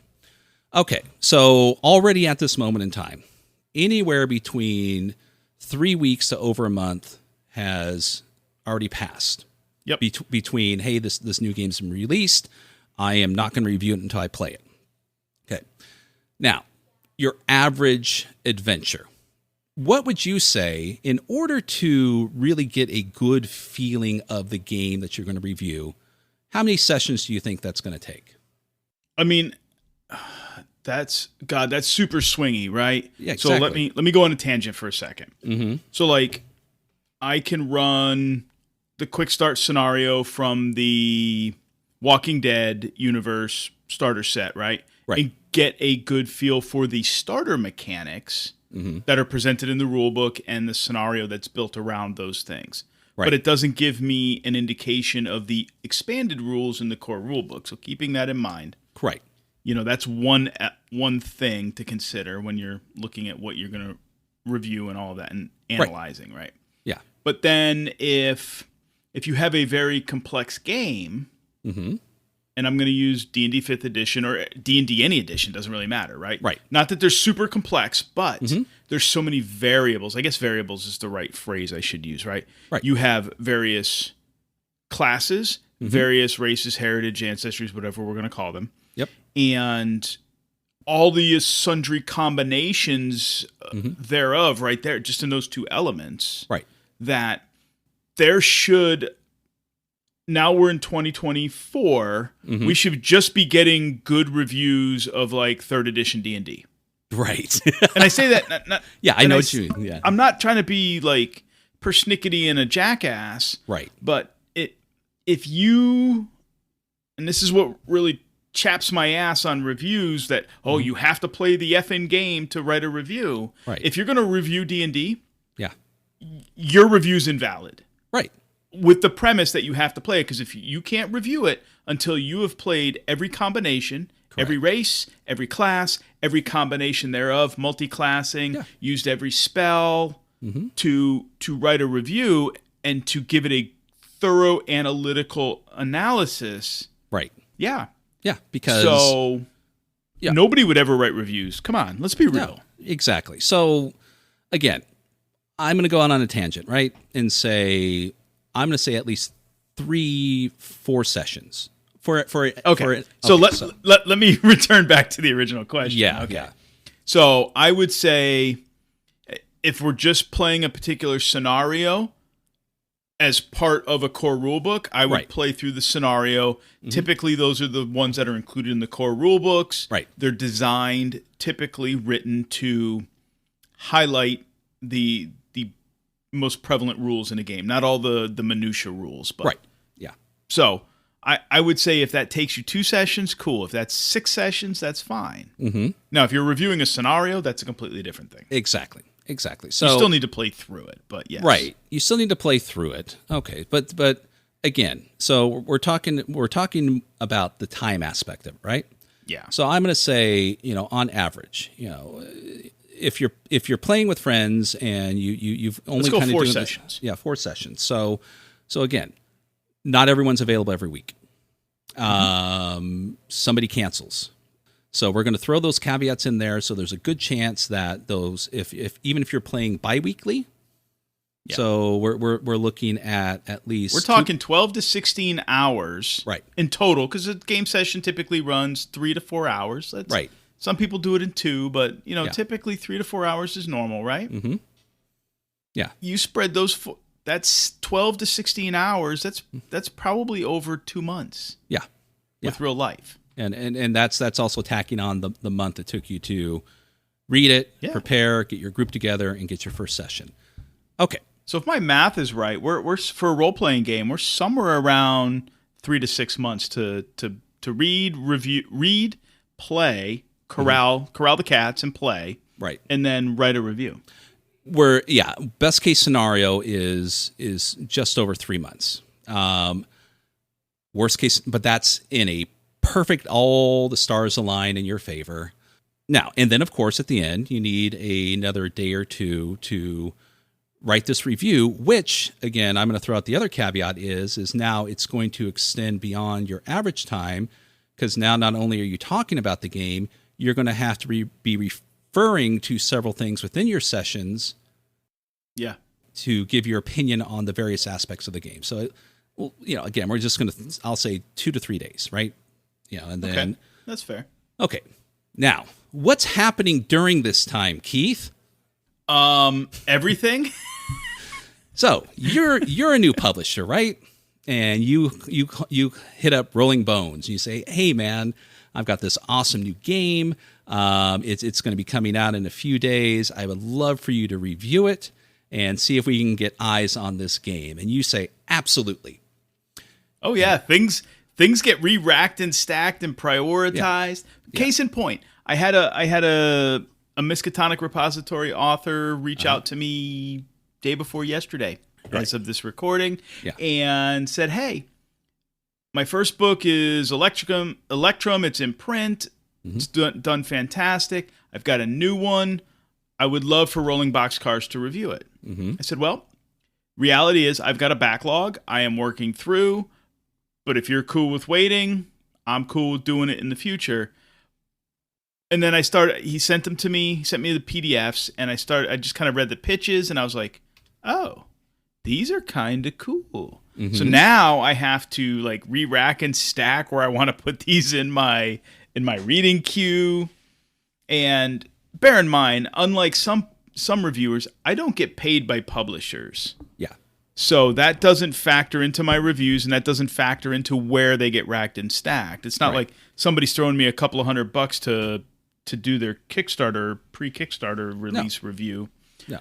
okay. So already at this moment in time, anywhere between 3 weeks to over a month has already passed. Yep. Between, hey, this new game's been released, I am not going to review it until I play it. Okay. Now, your average adventure. What would you say, in order to really get a good feeling of the game that you're going to review, how many sessions do you think that's going to take? I mean, that's super swingy, right? Yeah, exactly. So let me go on a tangent for a second. Mm-hmm. So like, I can run the quick start scenario from the Walking Dead universe starter set, right? Right. And get a good feel for the starter mechanics that are presented in the rulebook and the scenario that's built around those things. Right. But it doesn't give me an indication of the expanded rules in the core rulebook. So keeping that in mind. Right. That's one thing to consider when you're looking at what you're going to review and all of that and analyzing, right? Yeah. But then if you have a very complex game, and I'm going to use D&D 5th edition or D&D any edition, doesn't really matter, right? Right. Not that they're super complex, but there's so many variables. I guess variables is the right phrase I should use, right? Right. You have various classes, various races, heritage, ancestries, whatever we're going to call them. Yep. And all the sundry combinations thereof right there, just in those two elements. Right. That there should... Now we're in 2024. We should just be getting good reviews of like 3rd edition D&D. Right. And I say that... Not, yeah, I know what you mean. Yeah. I'm not trying to be like persnickety and a jackass. Right. But if you... And this is what really chaps my ass on reviews, that, you have to play the effing game to write a review. Right. If you're going to review D&D, yeah, your review's invalid. Right. With the premise that you have to play it, because if you can't review it until you have played every combination, every race, every class, every combination thereof, multi-classing, used every spell to write a review and to give it a thorough analytical analysis. Right. Yeah. Yeah, because nobody would ever write reviews. Come on, let's be real. No, exactly. So again, I'm going to go on a tangent, right? And say, I'm going to say at least 3-4 sessions for okay. So let me return back to the original question. Yeah. Okay. Yeah. So I would say, if we're just playing a particular scenario as part of a core rulebook, I would play through the scenario. Typically, those are the ones that are included in the core rulebooks. Right. They're designed, typically written to highlight the most prevalent rules in a game, not all the minutia rules. But, right. Yeah. So I would say if that takes you 2 sessions, cool. If that's 6 sessions, that's fine. Now, if you're reviewing a scenario, that's a completely different thing. Exactly. So you still need to play through it, but yes. Right. You still need to play through it. Okay. But again, so we're talking about the time aspect of it, right? Yeah. So I'm going to say, on average, if you're playing with friends and you've only Let's go kind of 4 doing sessions. this, 4 sessions. So again, not everyone's available every week. Somebody cancels. So we're going to throw those caveats in there. So there's a good chance that those, even if you're playing biweekly, so we're looking at least we're talking 12 to 16 hours, right, in total, because a game session typically runs 3 to 4 hours. That's, right. Some people do it in 2, but typically 3 to 4 hours is normal, right? Mm-hmm. Yeah. You spread those. That's 12 to 16 hours. That's probably over 2 months. Yeah. With real life. And that's also tacking on the month it took you to read it, prepare, get your group together, and get your first session. Okay. So if my math is right, we're for a role playing game, we're somewhere around 3 to 6 months to read, read, play, corral the cats, and play, right, and then write a review. Best case scenario is just over 3 months. Worst case, but that's in a perfect, all the stars align in your favor. Now, and then of course at the end, you need another day or two to write this review, which again, I'm going to throw out the other caveat is now it's going to extend beyond your average time, because now not only are you talking about the game, you're going to have to be referring to several things within your sessions to give your opinion on the various aspects of the game. So, again, we're just going to, I'll say 2 to 3 days, right? And then... Okay, that's fair. Okay. Now, what's happening during this time, Keith? Everything. So you're a new publisher, right? And you hit up Rolling Bones. You say, "Hey, man, I've got this awesome new game. It's going to be coming out in a few days. I would love for you to review it and see if we can get eyes on this game." And you say, "Absolutely." Oh yeah, things get re-racked and stacked and prioritized. Yeah. Case in point, I had a Miskatonic repository author reach out to me day before yesterday, as of this recording, and said, "Hey, my first book is Electrum. It's in print. Mm-hmm. It's done fantastic. I've got a new one. I would love for Rolling Boxcars to review it." Mm-hmm. I said, "Well, reality is I've got a backlog I am working through, but if you're cool with waiting, I'm cool with doing it in the future." And then he sent them to me, he sent me the PDFs, and I just kind of read the pitches, and I was like, oh, these are kind of cool. Mm-hmm. So now I have to re-rack and stack where I want to put these in my reading queue. And bear in mind, unlike some reviewers, I don't get paid by publishers. Yeah. So that doesn't factor into my reviews, and that doesn't factor into where they get racked and stacked. It's not like somebody's throwing me a couple of $100 to do their Kickstarter, pre-Kickstarter release review. No.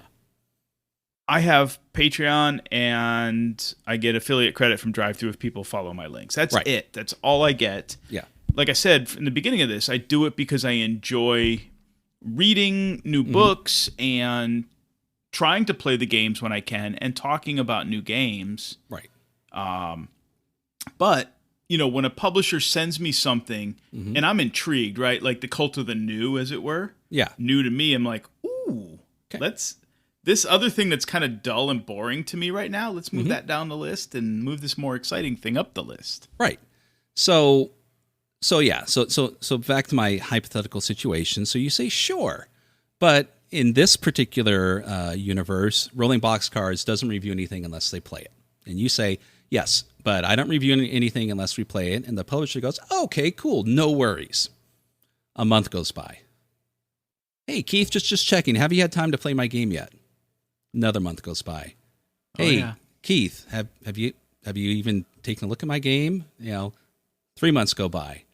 I have Patreon, and I get affiliate credit from DriveThru if people follow my links. That's it. That's all I get. Yeah. Like I said in the beginning of this, I do it because I enjoy reading new books and trying to play the games when I can and talking about new games. Right. But when a publisher sends me something and I'm intrigued, right? Like the cult of the new, as it were. Yeah. New to me, I'm like, ooh, this other thing that's kind of dull and boring to me right now, let's move that down the list and move this more exciting thing up the list. Right. So back to my hypothetical situation. So you say, sure, but in this particular universe, Rolling Boxcars doesn't review anything unless they play it. And you say, yes, but I don't review anything unless we play it. And the publisher goes, okay, cool, no worries. A month goes by. Hey, Keith, just checking. Have you had time to play my game yet? Another month goes by. Hey, Keith, have you even taken a look at my game? 3 months go by.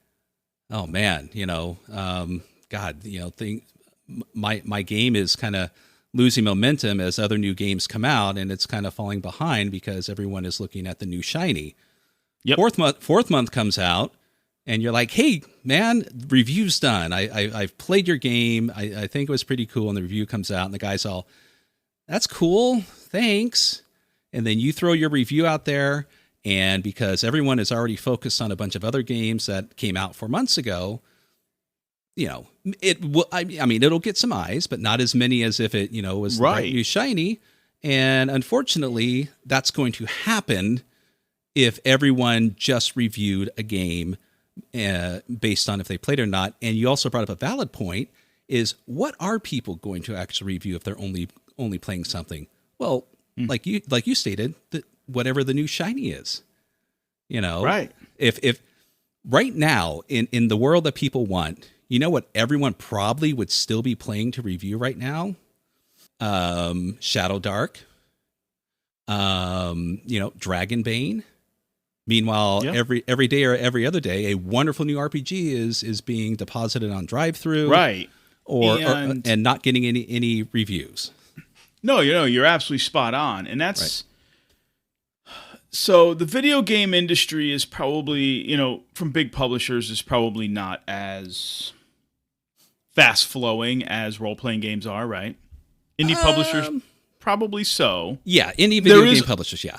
Oh man, my game is kind of losing momentum as other new games come out, and it's kind of falling behind because everyone is looking at the new shiny. Yep. Fourth month comes out, and you're like, hey, man, review's done. I've played your game. I think it was pretty cool, and the review comes out, and the guy's all, that's cool, thanks. And then you throw your review out there, and because everyone is already focused on a bunch of other games that came out 4 months ago, you know, it will. I mean, it'll get some eyes, but not as many as if it, you know, was Right. bright new shiny. And unfortunately, that's going to happen if everyone just reviewed a game based on if they played or not. And you also brought up a valid point: is what are people going to actually review if they're only playing something? Well, like you stated, whatever the new shiny is, you know, Right. If right now in the world that people want, you know what everyone probably would still be playing to review right now? Shadow Dark, you know, Dragonbane. Meanwhile, Yep. every day or every other day, a wonderful new RPG is being deposited on drive-through, Right. or And- not getting any reviews. No, you're absolutely spot on. And that's so the video game industry is probably, from big publishers is probably not as fast flowing as role-playing games are, right? Indie publishers probably so. Yeah, any video There is- game publishers, yeah.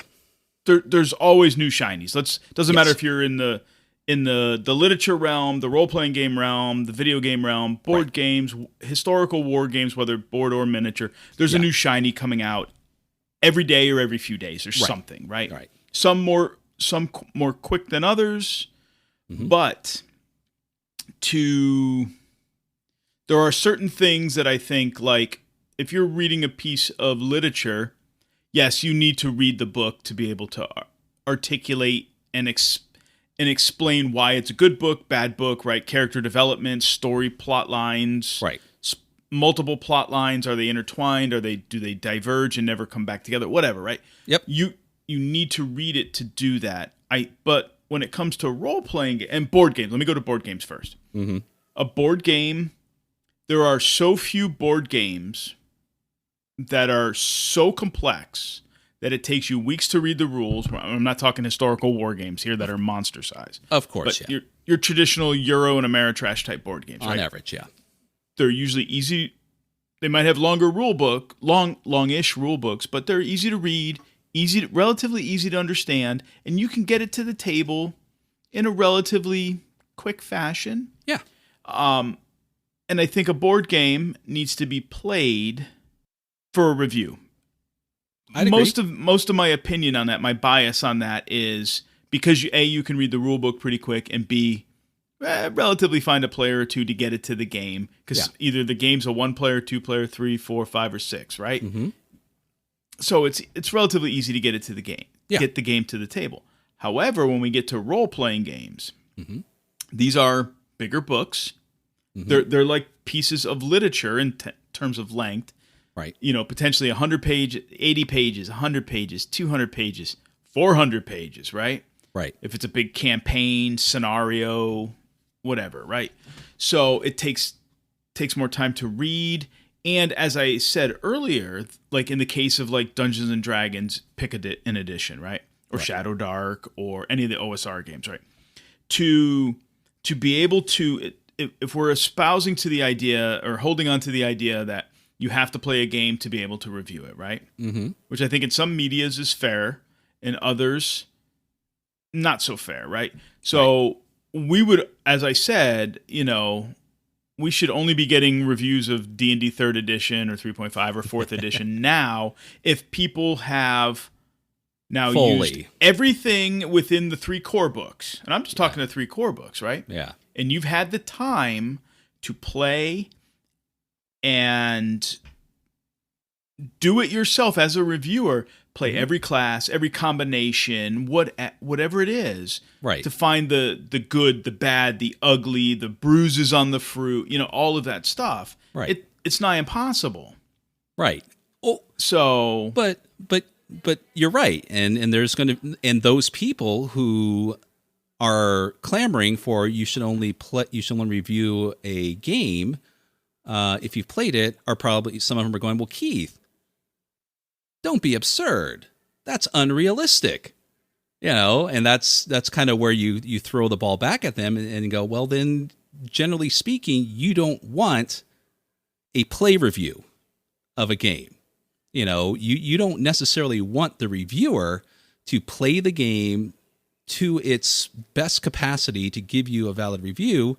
There's always new shinies. Doesn't matter Yes. if you're in the literature realm, the role-playing game realm, the video game realm, board games, historical war games, whether board or miniature. There's a new shiny coming out every day or every few days. There's something, right? Right. Some more quick than others, but there are certain things that I think, like if you're reading a piece of literature, yes, you need to read the book to be able to articulate and explain why it's a good book, bad book, right? Character development, story, plot lines, Right. multiple plot lines. Are they intertwined? Do they diverge and never come back together? Whatever, right? Yep. You need to read it to do that. But when it comes to role playing and board games, let me go to board games first. Mm-hmm. A board game, there are so few board games that are so complex that it takes you weeks to read the rules. I'm not talking historical war games here that are monster size. Of course, But yeah. your traditional Euro and Ameritrash type board games, On right? average, yeah. They're usually easy. They might have longer longish rule books, but they're easy to read, relatively easy to understand, and you can get it to the table in a relatively quick fashion. Yeah. And I think a board game needs to be played for a review. I'd agree. Most of my opinion on that, my bias on that is because you can read the rule book pretty quick, and B, relatively find a player or two to get it to the game, because either the game's a 1-player, 2-player, 3, 4, 5, or 6, right? Mm-hmm. So it's relatively easy to get it to the game, get the game to the table. However, when we get to role-playing games, these are bigger books. They're like pieces of literature in terms of length. Right. Potentially 100 pages, 80 pages, 100 pages, 200 pages, 400 pages, right? Right. If it's a big campaign, scenario, whatever, right? So it takes more time to read. And as I said earlier, like in the case of like Dungeons and Dragons, pick an edition, right? Or Shadow Dark or any of the OSR games, right? To be able to, if we're espousing to the idea or holding on to the idea that you have to play a game to be able to review it, right? Mm-hmm. Which I think in some medias is fair, in others not so fair, right? So we would, as I said, we should only be getting reviews of D&D 3rd edition or 3.5 or 4th edition now if people have now used everything within the 3 core books. And I'm just talking the 3 core books, right? Yeah. And you've had the time to play and do it yourself as a reviewer. Play every class, every combination, whatever it is, Right. to find the good, the bad, the ugly, the bruises on the fruit, all of that stuff. Right. It's nigh impossible. Right. Oh, So, but you're right, and there's going to, and those people who are clamoring for you should only review a game if you've played it, are probably, some of them are going, well, Keith, don't be absurd. That's unrealistic. And that's kind of where you throw the ball back at them and go, well, then generally speaking, you don't want a play review of a game. You don't necessarily want the reviewer to play the game to its best capacity to give you a valid review.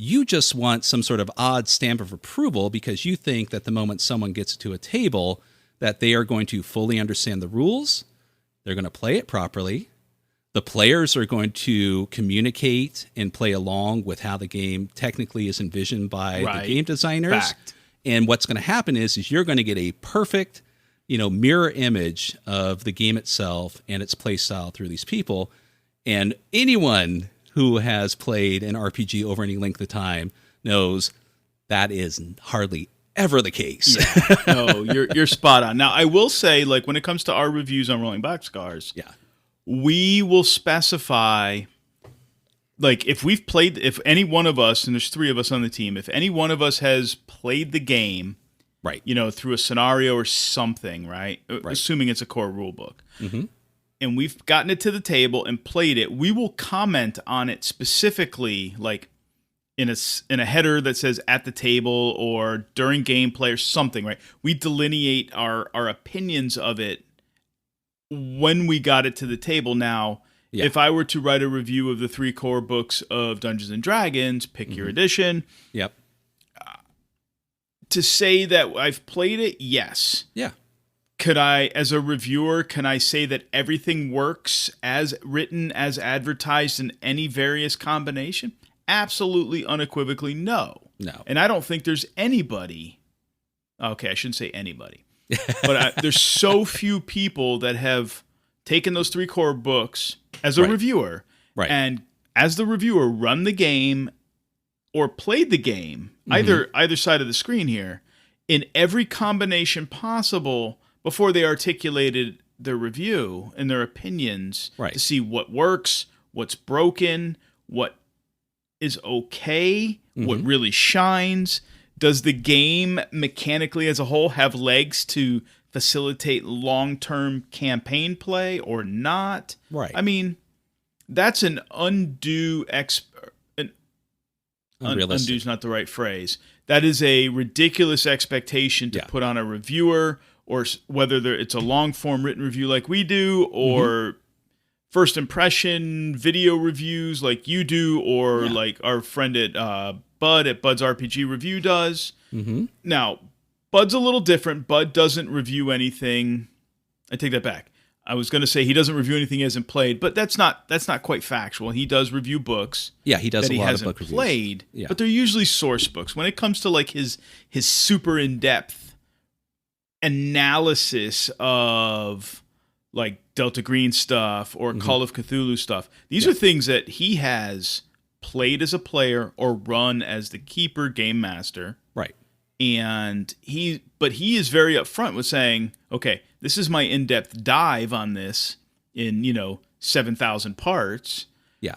You just want some sort of odd stamp of approval because you think that the moment someone gets to a table that they are going to fully understand the rules, they're going to play it properly, the players are going to communicate and play along with how the game technically is envisioned by the game designers. Fact. And what's going to happen is you're going to get a perfect, mirror image of the game itself and its play style through these people. And anyone who has played an RPG over any length of time knows that is hardly ever the case. Yeah. No, you're spot on. Now, I will say, like, when it comes to our reviews on Rolling Boxcars, we will specify, like, if any one of us, and there's 3 of us on the team, if any one of us has played the game, right, through a scenario or something, right? Assuming it's a core rule book. Mm-hmm. And we've gotten it to the table and played it, we will comment on it specifically, like in a header that says at the table or during gameplay or something, right? We delineate our opinions of it when we got it to the table. Now, if I were to write a review of the 3 core books of Dungeons and Dragons, pick your edition. Yep. To say that I've played it, yes. Yeah. Could I, as a reviewer, can I say that everything works as written, as advertised in any various combination? Absolutely, unequivocally, no. No. And I don't think there's anybody, okay, I shouldn't say anybody, but there's so few people that have taken those 3 core books as a reviewer, and as the reviewer run the game or played the game, either side of the screen here, in every combination possible before they articulated their review and their opinions to see what works, what's broken, what is okay, what really shines. Does the game mechanically as a whole have legs to facilitate long-term campaign play or not? Right. I mean, that's an undue undue is not the right phrase. That is a ridiculous expectation to put on a reviewer, or whether it's a long-form written review like we do, or first impression video reviews like you do, or like our friend at Bud at Bud's RPG Review does. Now, Bud's a little different. Bud doesn't review anything. I take that back. I was going to say he doesn't review anything he hasn't played, but that's not quite factual. He does review books. Yeah, he does that a lot of book hasn't played, but they're usually source books. When it comes to like his super in-depth analysis of like Delta Green stuff or Call of Cthulhu stuff, these are things that he has played as a player or run as the keeper game master. Right. And he is very upfront with saying, okay, this is my in-depth dive on this in, 7,000 parts. Yeah.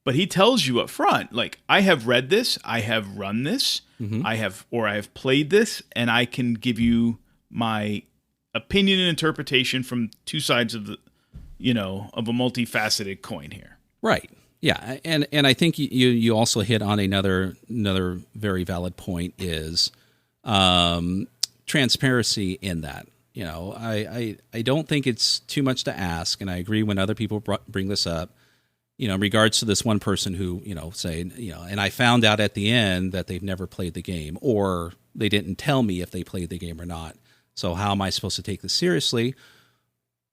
But he tells you up front, like, I have read this, I have run this, I have played this, and I can give you my opinion and interpretation from 2 sides of the, of a multifaceted coin here. Right. Yeah. And I think you also hit on another very valid point is transparency in that. I don't think it's too much to ask, and I agree when other people bring this up, in regards to this one person who, say, and I found out at the end that they've never played the game, or they didn't tell me if they played the game or not. So how am I supposed to take this seriously?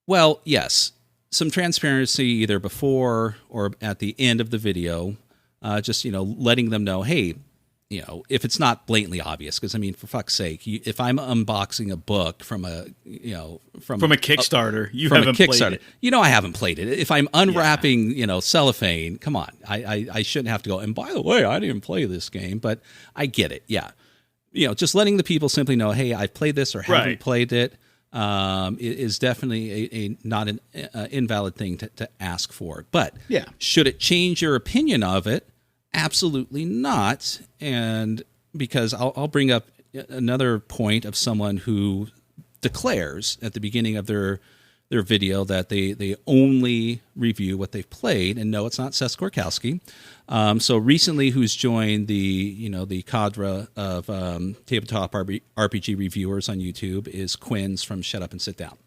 Well, yes, some transparency either before or at the end of the video, just, letting them know, hey, if it's not blatantly obvious, because I mean, for fuck's sake, if I'm unboxing a book from a Kickstarter, you haven't played it. I haven't played it. If I'm unwrapping, cellophane, come on, I shouldn't have to go. And by the way, I didn't play this game, but I get it. Yeah, just letting the people simply know, hey, I've played this or haven't played it, is definitely a not an invalid thing to ask for. But should it change your opinion of it? Absolutely not. And because I'll bring up another point of someone who declares at the beginning of their video that they only review what they've played, and no, it's not Seth Gorkowski. So recently, who's joined the cadre of tabletop RPG reviewers on YouTube is Quinn's from Shut Up and Sit Down.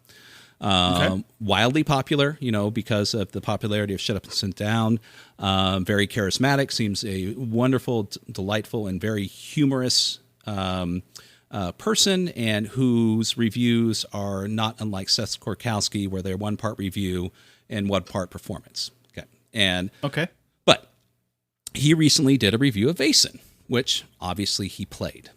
Wildly popular, because of the popularity of Shut Up and Sit Down. Very charismatic, seems a wonderful, delightful, and very humorous person, and whose reviews are not unlike Seth Korkowski, where they're one part review and one part performance. But he recently did a review of Vaesen, which obviously he played.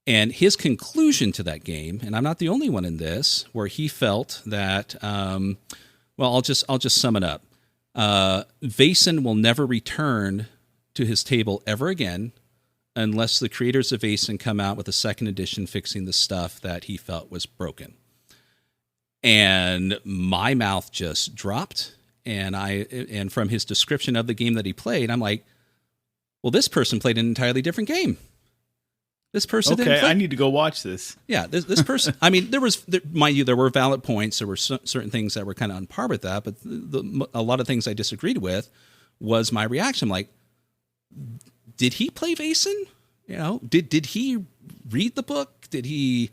And his conclusion to that game, and I'm not the only one in this, where he felt that, I'll just sum it up. Vaesen will never return to his table ever again unless the creators of Vaesen come out with a second edition fixing the stuff that he felt was broken. And my mouth just dropped. And from his description of the game that he played, I'm like, well, this person played an entirely different game. This person didn't play. I need to go watch this. Yeah, this person. I mean, mind you, there were valid points. There were certain things that were kind of on par with that, but a lot of things I disagreed with was my reaction. I'm like, did he play Vaesen? Did he read the book? Did he,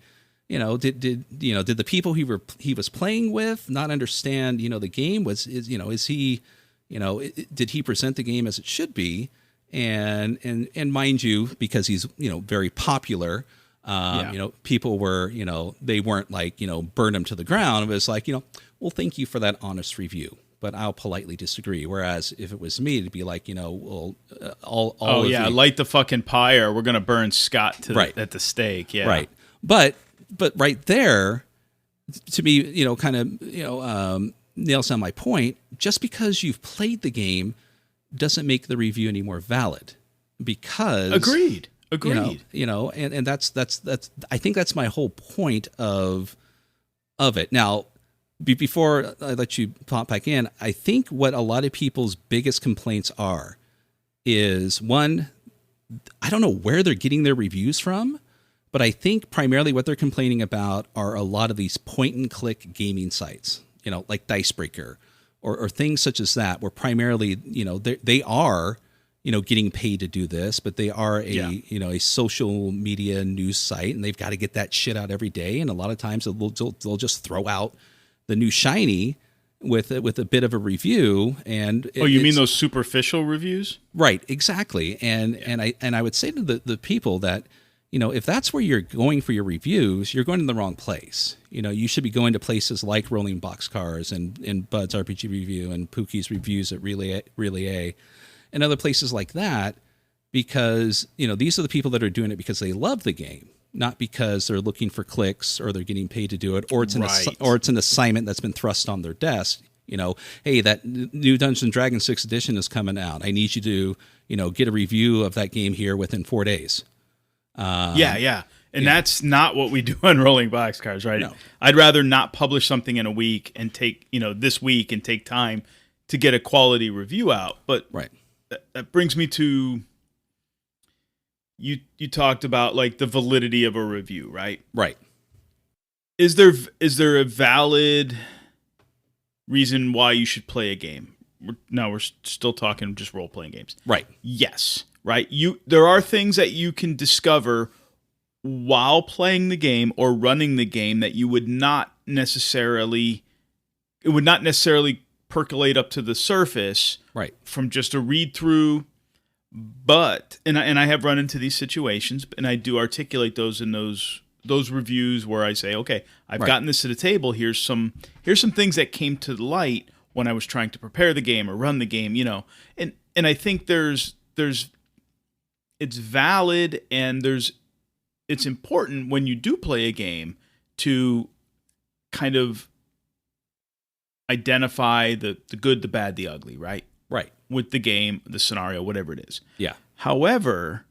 did the people he was playing with not understand, the game? Did he present the game as it should be? And mind you, because he's, very popular, people were, they weren't like, burn him to the ground. It was like, well, thank you for that honest review, but I'll politely disagree. Whereas if it was me, it'd be like, light the fucking pyre. We're going to burn Scott at the stake. Yeah. Right. But right there, to me, nails down my point. Just because you've played the game doesn't make the review any more valid, because agreed. And that's I think that's my whole point of it. Now, before I let you pop back in, I think what a lot of people's biggest complaints is one, I don't know where they're getting their reviews from, but I think primarily what they're complaining about are a lot of these point and click gaming sites, like Dicebreaker, or things such as that, where primarily, they are, getting paid to do this, but they are a social media news site, and they've got to get that shit out every day. And a lot of times they'll just throw out the new shiny with a bit of a review. And you mean those superficial reviews? Right, exactly. And I would say to the people that, if that's where you're going for your reviews, you're going to the wrong place. You should be going to places like Rolling Boxcars and Bud's RPG Review and Pookie's reviews at Relay A and other places like that, because, these are the people that are doing it because they love the game, not because they're looking for clicks or they're getting paid to do it, or it's an assignment that's been thrust on their desk. Hey, that new Dungeons & Dragons 6th edition is coming out. I need you to, get a review of that game here within 4 days. And that's not what we do on Rolling Boxcars, right? No. I'd rather not publish something in a week and take, this week and take time to get a quality review out. But that brings me to, you talked about like the validity of a review, right? Right. Is there a valid reason why you should play a game? We're still talking just role-playing games. Right. Yes. Right. There are things that you can discover while playing the game or running the game that you would not necessarily percolate up to the surface, right, from just a read through. But and I have run into these situations, and I do articulate those in those reviews where I say, okay, I've gotten this to the table. Here's some things that came to light when I was trying to prepare the game or run the game, and I think it's valid, and it's important when you do play a game to kind of identify the good, the bad, the ugly, right? Right. With the game, the scenario, whatever it is. Yeah. However,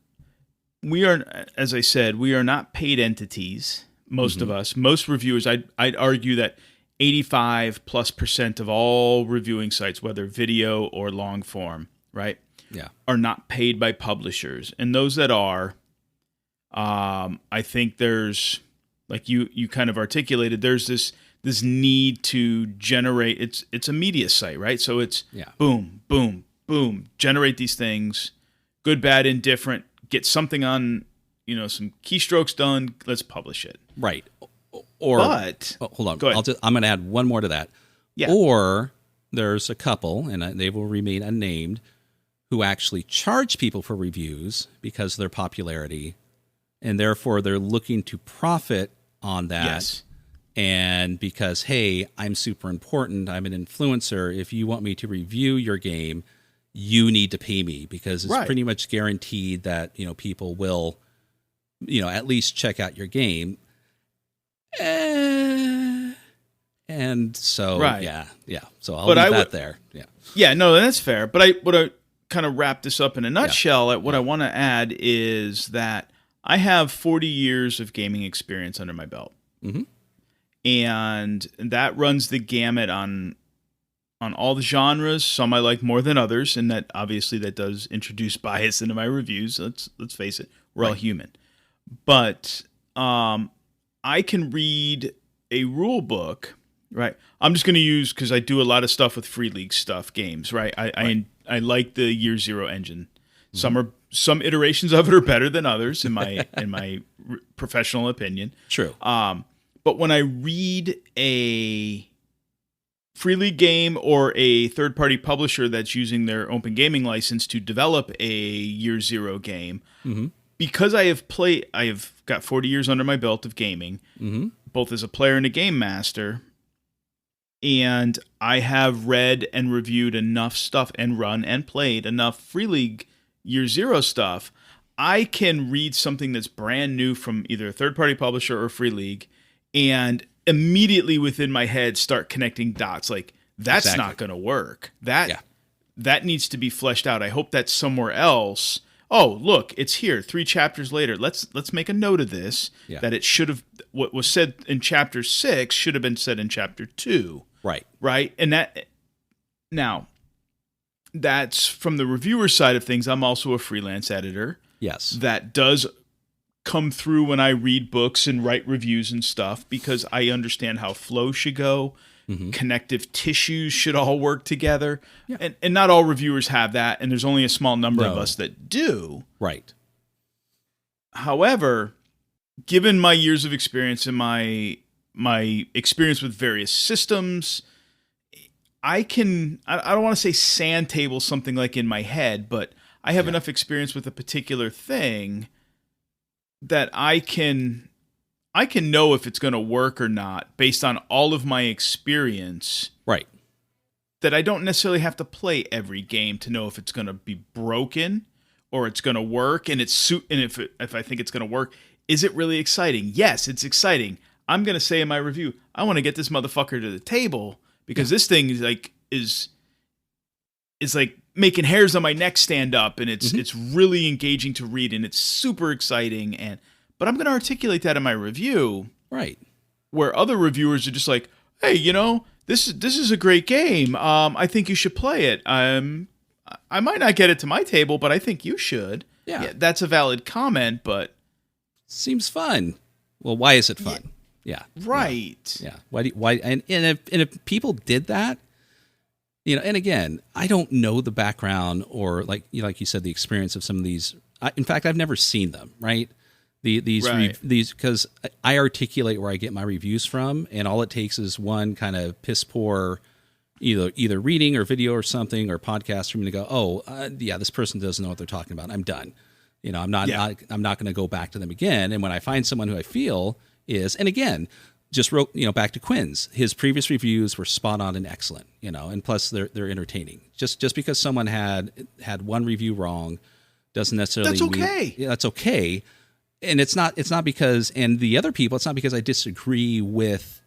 we are, as I said, we are not paid entities. Most of us, most reviewers, I'd argue that 85+% of all reviewing sites, whether video or long form, right? Yeah. Are not paid by publishers. And those that are, I think there's, like you kind of articulated, there's this need to generate, it's a media site, right? So it's boom, boom, boom, generate these things, good, bad, indifferent, get something on, some keystrokes done, let's publish it. Right. but hold on. go ahead. I'm going to add one more to that. Yeah. Or there's a couple, and they will remain unnamed, who actually charge people for reviews because of their popularity, and therefore they're looking to profit on that. Yes. And because, hey, I'm super important, I'm an influencer, if you want me to review your game, you need to pay me, because it's pretty much guaranteed that, people will, at least check out your game. And so, yeah. So I'll leave that there. Yeah. Yeah, no, that's fair. But I would kind of wrap this up in a nutshell. What I want to add is that I have 40 years of gaming experience under my belt. Mm-hmm. And that runs the gamut on all the genres. Some I like more than others, and that obviously that does introduce bias into my reviews. Let's face it, we're all human. But I can read a rule book, right? I'm just going to use, because I do a lot of stuff with Free League games, right? I like the Year Zero engine. Mm-hmm. Some iterations of it are better than others in my professional opinion. True. But when I read a Free League game or a third-party publisher that's using their open gaming license to develop a Year Zero game, mm-hmm. because I have got 40 years under my belt of gaming, mm-hmm. both as a player and a game master, and I have read and reviewed enough stuff and run and played enough Free League Year Zero stuff, I can read something that's brand new from either a third-party publisher or Free League and immediately within my head start connecting dots. Like, that's not going to work. That needs to be fleshed out. I hope that's somewhere else. Oh, look, it's here 3 chapters later. Let's make a note of this, that it should have, what was said in chapter 6 should have been said in chapter 2. Right. And that's from the reviewer side of things. I'm also a freelance editor. Yes. That does come through when I read books and write reviews and stuff, because I understand how flow should go. Mm-hmm. Connective tissues should all work together. Yeah. And not all reviewers have that, and there's only a small number of us that do. Right. However, given my years of experience and my experience with various systems, I don't want to say sand table something like in my head, but I have enough experience with a particular thing that I can know if it's going to work or not based on all of my experience. Right. That I don't necessarily have to play every game to know if it's going to be broken or it's going to work, and if I think it's going to work, is it really exciting? Yes, it's exciting. I'm going to say in my review, I want to get this motherfucker to the table because this thing is like making hairs on my neck stand up, and it's really engaging to read, and it's super exciting. But I'm going to articulate that in my review, right? Where other reviewers are just like, "Hey, this is a great game. I think you should play it. I might not get it to my table, but I think you should." Yeah, that's a valid comment, but seems fun. Well, why is it fun? Yeah, right. Yeah. Why? And if people did that. And again, I don't know the background or like you said, the experience of some of these. In fact, I've never seen them. Right? These because I articulate where I get my reviews from, and all it takes is one kind of piss poor, either reading or video or something or podcast for me to go, this person doesn't know what they're talking about. I'm done. I'm not going to go back to them again. And when I find someone who I feel is, and again. Just wrote, back to Quinn's. His previous reviews were spot on and excellent, and plus they're entertaining. Just because someone had one review wrong doesn't necessarily that's okay. That's okay. And it's not because, and the other people, it's not because I disagree with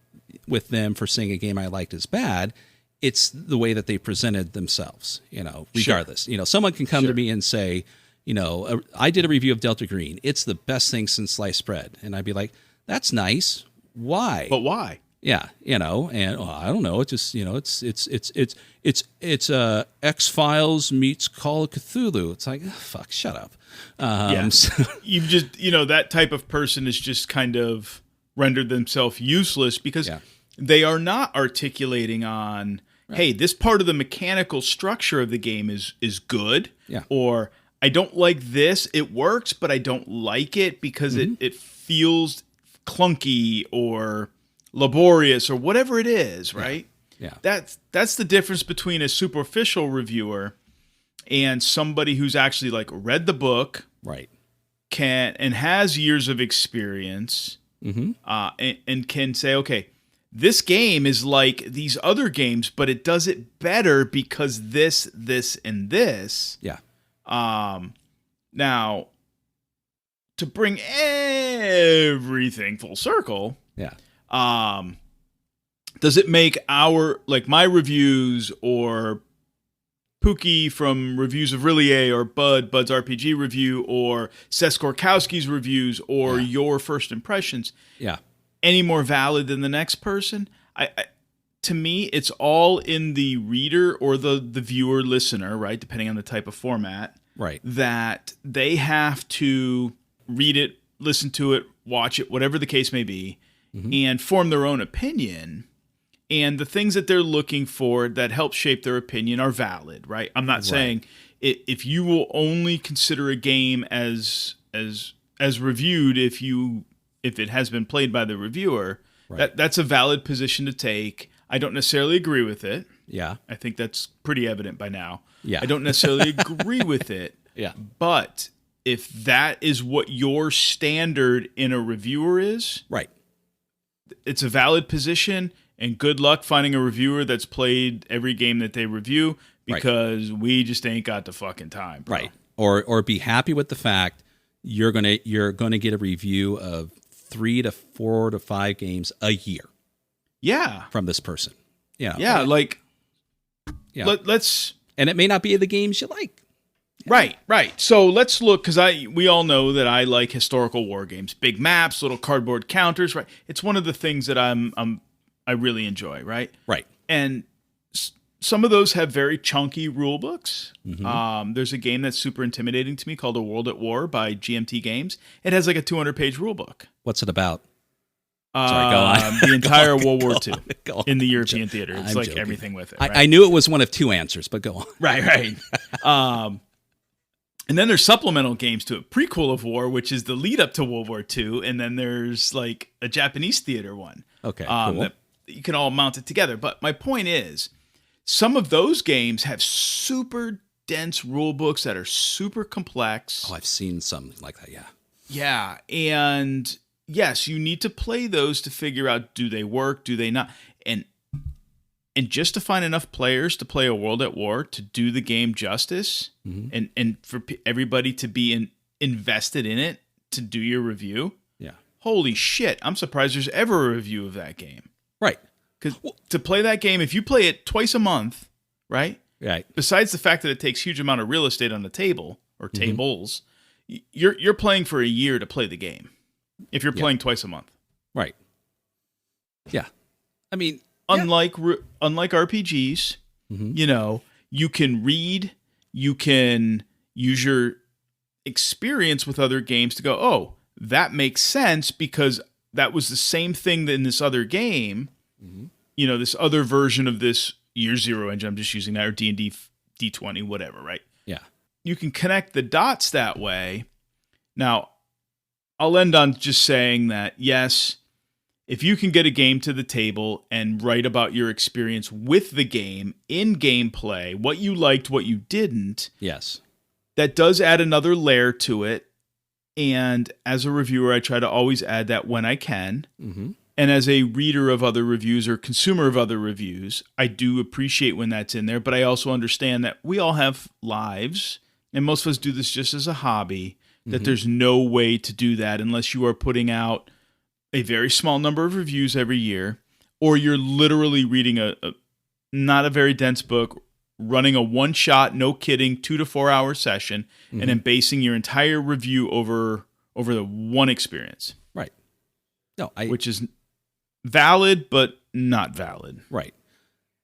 them for saying a game I liked is bad. It's the way that they presented themselves, regardless. Sure. Someone can come to me and say, I did a review of Delta Green. It's the best thing since sliced bread. And I'd be like, that's nice. Why? But why? Yeah, and I don't know. It's just it's X-Files meets Call of Cthulhu. It's like fuck, shut up. You've just that type of person is just kind of rendered themselves useless because they are not articulating on hey, this part of the mechanical structure of the game is good. Yeah. Or I don't like this. It works, but I don't like it because it feels clunky or laborious or whatever it is, right? Yeah. That's the difference between a superficial reviewer and somebody who's actually like read the book, Right. and has years of experience, and can say, okay, this game is like these other games, but it does it better because this, and this. Yeah. Now, to bring everything full circle, Yeah. does it make my reviews or Pookie from Reviews of Rillier or Bud's RPG review or Seth Gorkowski's reviews or your first impressions Yeah. any more valid than the next person? To me, it's all in the reader or the viewer listener, right? Depending on the type of format, Right. that they have to read it, listen to it, watch it, whatever the case may be, and form their own opinion. And the things that they're looking for that help shape their opinion are valid, right? I'm not saying if you will only consider a game as reviewed if it has been played by the reviewer, that's a valid position to take. I don't necessarily agree with it. Yeah. I think that's pretty evident by now. Yeah. I don't necessarily agree with it. Yeah. But if that is what your standard in a reviewer is, Right. it's a valid position, and good luck finding a reviewer that's played every game that they review, because we just ain't got the fucking time, bro. Right. Or be happy with the fact you're gonna get a review of 3 to 4 to 5 games a year. Yeah. From this person. Yeah. Yeah. Like, Yeah. let's. And it may not be the games you like. Right. So let's look, because we all know that I like historical war games, big maps, little cardboard counters. Right. It's one of the things that I really enjoy. Right. Right. And some of those have very chunky rule books. There's a game that's super intimidating to me called A World at War by GMT Games. It has like a 200-page rule book. What's it about? Sorry, go on. The entire World War II Go on. in the European theater. It's I'm like joking. everything with it. I knew it was one of 2 answers, but go on. Right. And then there's supplemental games to it. Prequel of War, which is the lead up to World War II. And then there's like a Japanese theater one. Okay, cool. That you can all mount it together. But my point is, some of those games have super dense rule books that are super complex. Oh, I've seen something like that, yeah. Yeah. And yes, you need to play those to figure out, do they work? Do they not? And just to find enough players to play A World at War to do the game justice, and for everybody to be invested in it to do your review. Yeah. Holy shit. I'm surprised there's ever a review of that game. Right. Because to play that game, if you play it twice a month, right? Right. Besides the fact that it takes huge amount of real estate on the table or tables, you're playing for a year to play the game. If you're playing twice a month. Right. Yeah. I mean, unlike RPGs, you can read, you can use your experience with other games to go, oh, that makes sense because that was the same thing in this other game. This other version of this Year Zero engine, I'm just using that, or D&D D20, whatever, right? Yeah. You can connect the dots that way. Now, I'll end on just saying that, yes, if you can get a game to the table and write about your experience with the game in gameplay, what you liked, what you didn't, yes, that does add another layer to it. And as a reviewer, I try to always add that when I can. And as a reader of other reviews or consumer of other reviews, I do appreciate when that's in there. But I also understand that we all have lives, and most of us do this just as a hobby, that there's no way to do that unless you are putting out a very small number of reviews every year, or you're literally reading a not a very dense book, running a one-shot, no kidding, 2 to 4 hour session, and then basing your entire review over the one experience. Right. No, which is valid, but not valid. Right.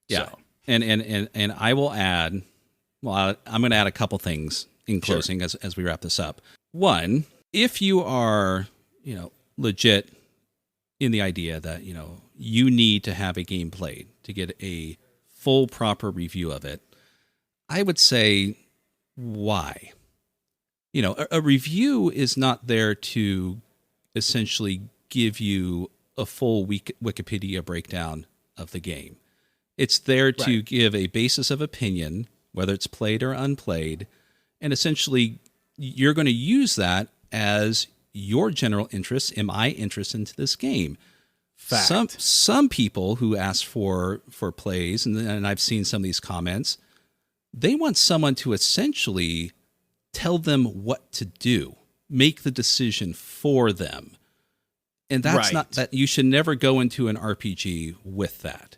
Yeah. So. And I will add, well, I'm going to add a couple things in closing as we wrap this up. One, if you are, legit in the idea that, you need to have a game played to get a full, proper review of it, I would say, why? A review is not there to essentially give you a full Wikipedia breakdown of the game. It's there to give a basis of opinion, whether it's played or unplayed, and essentially you're going to use that as your general interest and my interest into this game. Fact. Some people who ask for plays, and I've seen some of these comments, they want someone to essentially tell them what to do, make the decision for them. And that's not that you should never go into an RPG with that.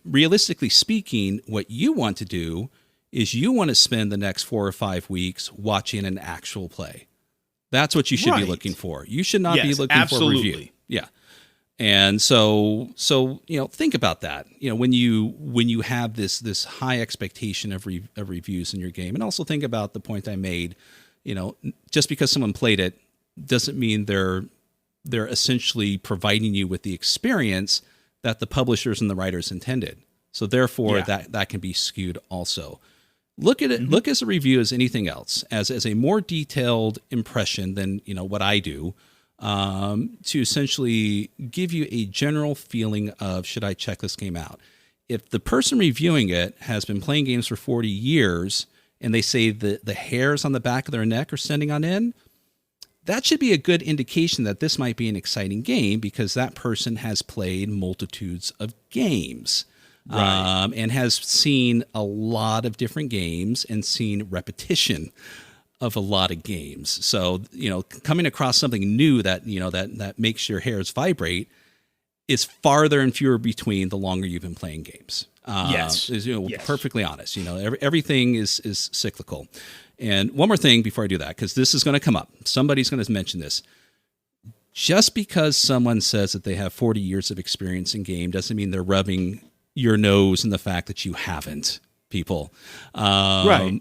Realistically speaking, what you want to do is you want to spend the next 4 or 5 weeks watching an actual play. That's what you should be looking for. You should not be looking for a review. Yeah. And so think about that. When you have this high expectation of reviews in your game, and also think about the point I made. Just because someone played it doesn't mean they're essentially providing you with the experience that the publishers and the writers intended. So therefore, that can be skewed also. Look at it. Mm-hmm. Look at a review as anything else, as a more detailed impression than what I do, to essentially give you a general feeling of, should I check this game out? If the person reviewing it has been playing games for 40 years and they say the hairs on the back of their neck are standing on end, that should be a good indication that this might be an exciting game, because that person has played multitudes of games. And has seen a lot of different games and seen repetition of a lot of games. So, coming across something new that makes your hairs vibrate is farther and fewer between the longer you've been playing games. Perfectly honest. Everything is cyclical. And one more thing before I do that, because this is going to come up. Somebody's going to mention this. Just because someone says that they have 40 years of experience in game doesn't mean they're rubbing your nose in the fact that you haven't, people. All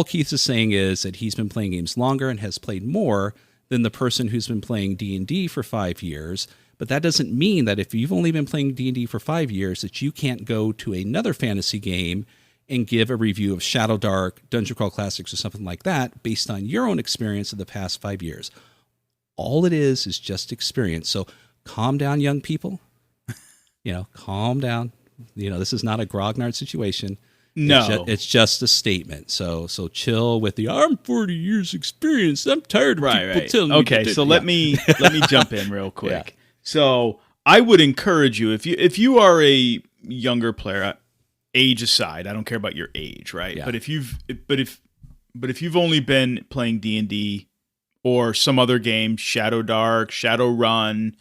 Keith is saying is that he's been playing games longer and has played more than the person who's been playing D&D for 5 years. But that doesn't mean that if you've only been playing D&D for 5 years, that you can't go to another fantasy game and give a review of Shadowdark, Dungeon Crawl Classics, or something like that based on your own experience of the past 5 years. All it is just experience. So calm down, young people. Calm down. This is not a grognard situation. No, it's just a statement. So chill with the I'm 40 years experience. I'm tired of people telling me. Okay, so let me jump in real quick. Yeah. So I would encourage you, if you are a younger player, age aside, I don't care about your age, right? Yeah. But if you've only been playing D&D or some other game, Shadowdark, Shadowrun,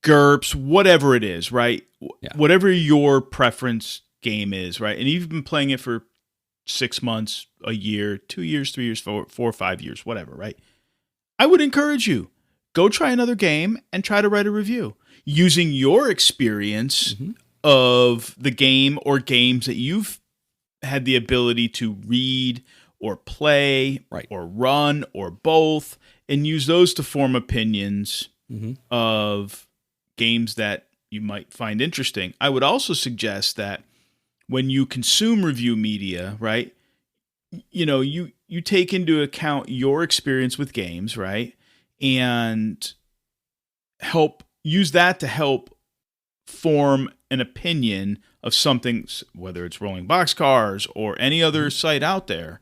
GURPS, whatever it is, right? Yeah. Whatever your preference game is, right? And you've been playing it for 6 months, a year, 2 years, 3 years, 4 or 5 years, whatever, right? I would encourage you, go try another game and try to write a review using your experience of the game or games that you've had the ability to read or play or run or both, and use those to form opinions of games that you might find interesting. I would also suggest that when you consume review media, right, you take into account your experience with games, right, and use that to help form an opinion of something, whether it's Rolling Boxcars or any other site out there.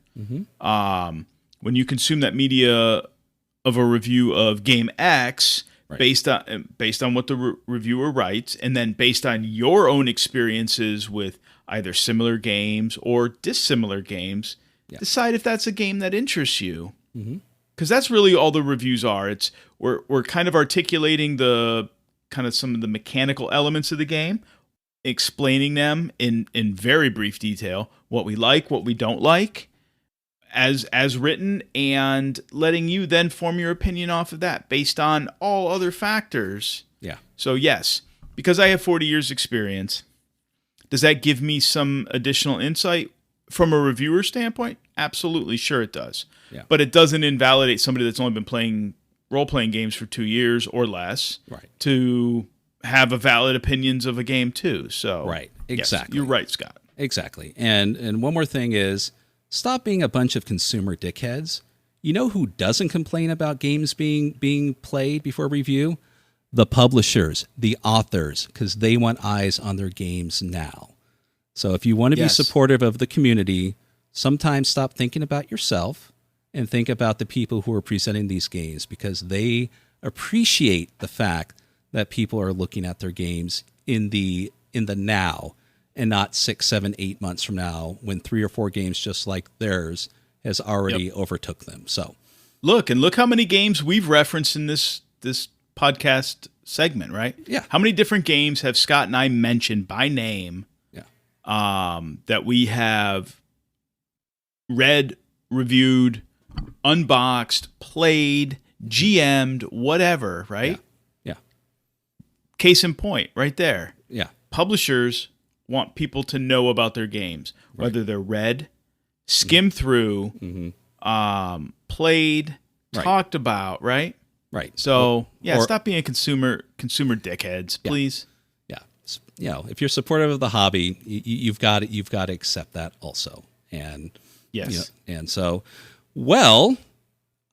When you consume that media of a review of game X, based on what the reviewer writes, and then based on your own experiences with either similar games or dissimilar games, decide if that's a game that interests you. Because that's really all the reviews are. It's we're kind of articulating the kind of some of the mechanical elements of the game, explaining them in very brief detail, what we like, what we don't like, as written, and letting you then form your opinion off of that based on all other factors. Yeah. So yes, because I have 40 years experience, does that give me some additional insight from a reviewer standpoint? Absolutely, sure it does. Yeah. But it doesn't invalidate somebody that's only been playing role-playing games for 2 years or less to have a valid opinions of a game too. So exactly. Yes, you're right, Scott. Exactly. And one more thing is, stop being a bunch of consumer dickheads. You know who doesn't complain about games being played before review? The publishers, the authors, because they want eyes on their games now. So if you want to be supportive of the community, sometimes stop thinking about yourself and think about the people who are presenting these games, because they appreciate the fact that people are looking at their games in the now and not 6, 7, 8 months from now when 3 or 4 games just like theirs has already overtook them. So look how many games we've referenced in this podcast segment, right? Yeah. How many different games have Scott and I mentioned by name that we have read, reviewed, unboxed, played, GM'd, whatever, right? Yeah. Case in point, right there. Yeah. Publishers want people to know about their games, whether they're read, skimmed through, played, talked about, right? Right. So, stop being consumer dickheads, please. Yeah. If you're supportive of the hobby, you've got to accept that also. And yes. And so, well,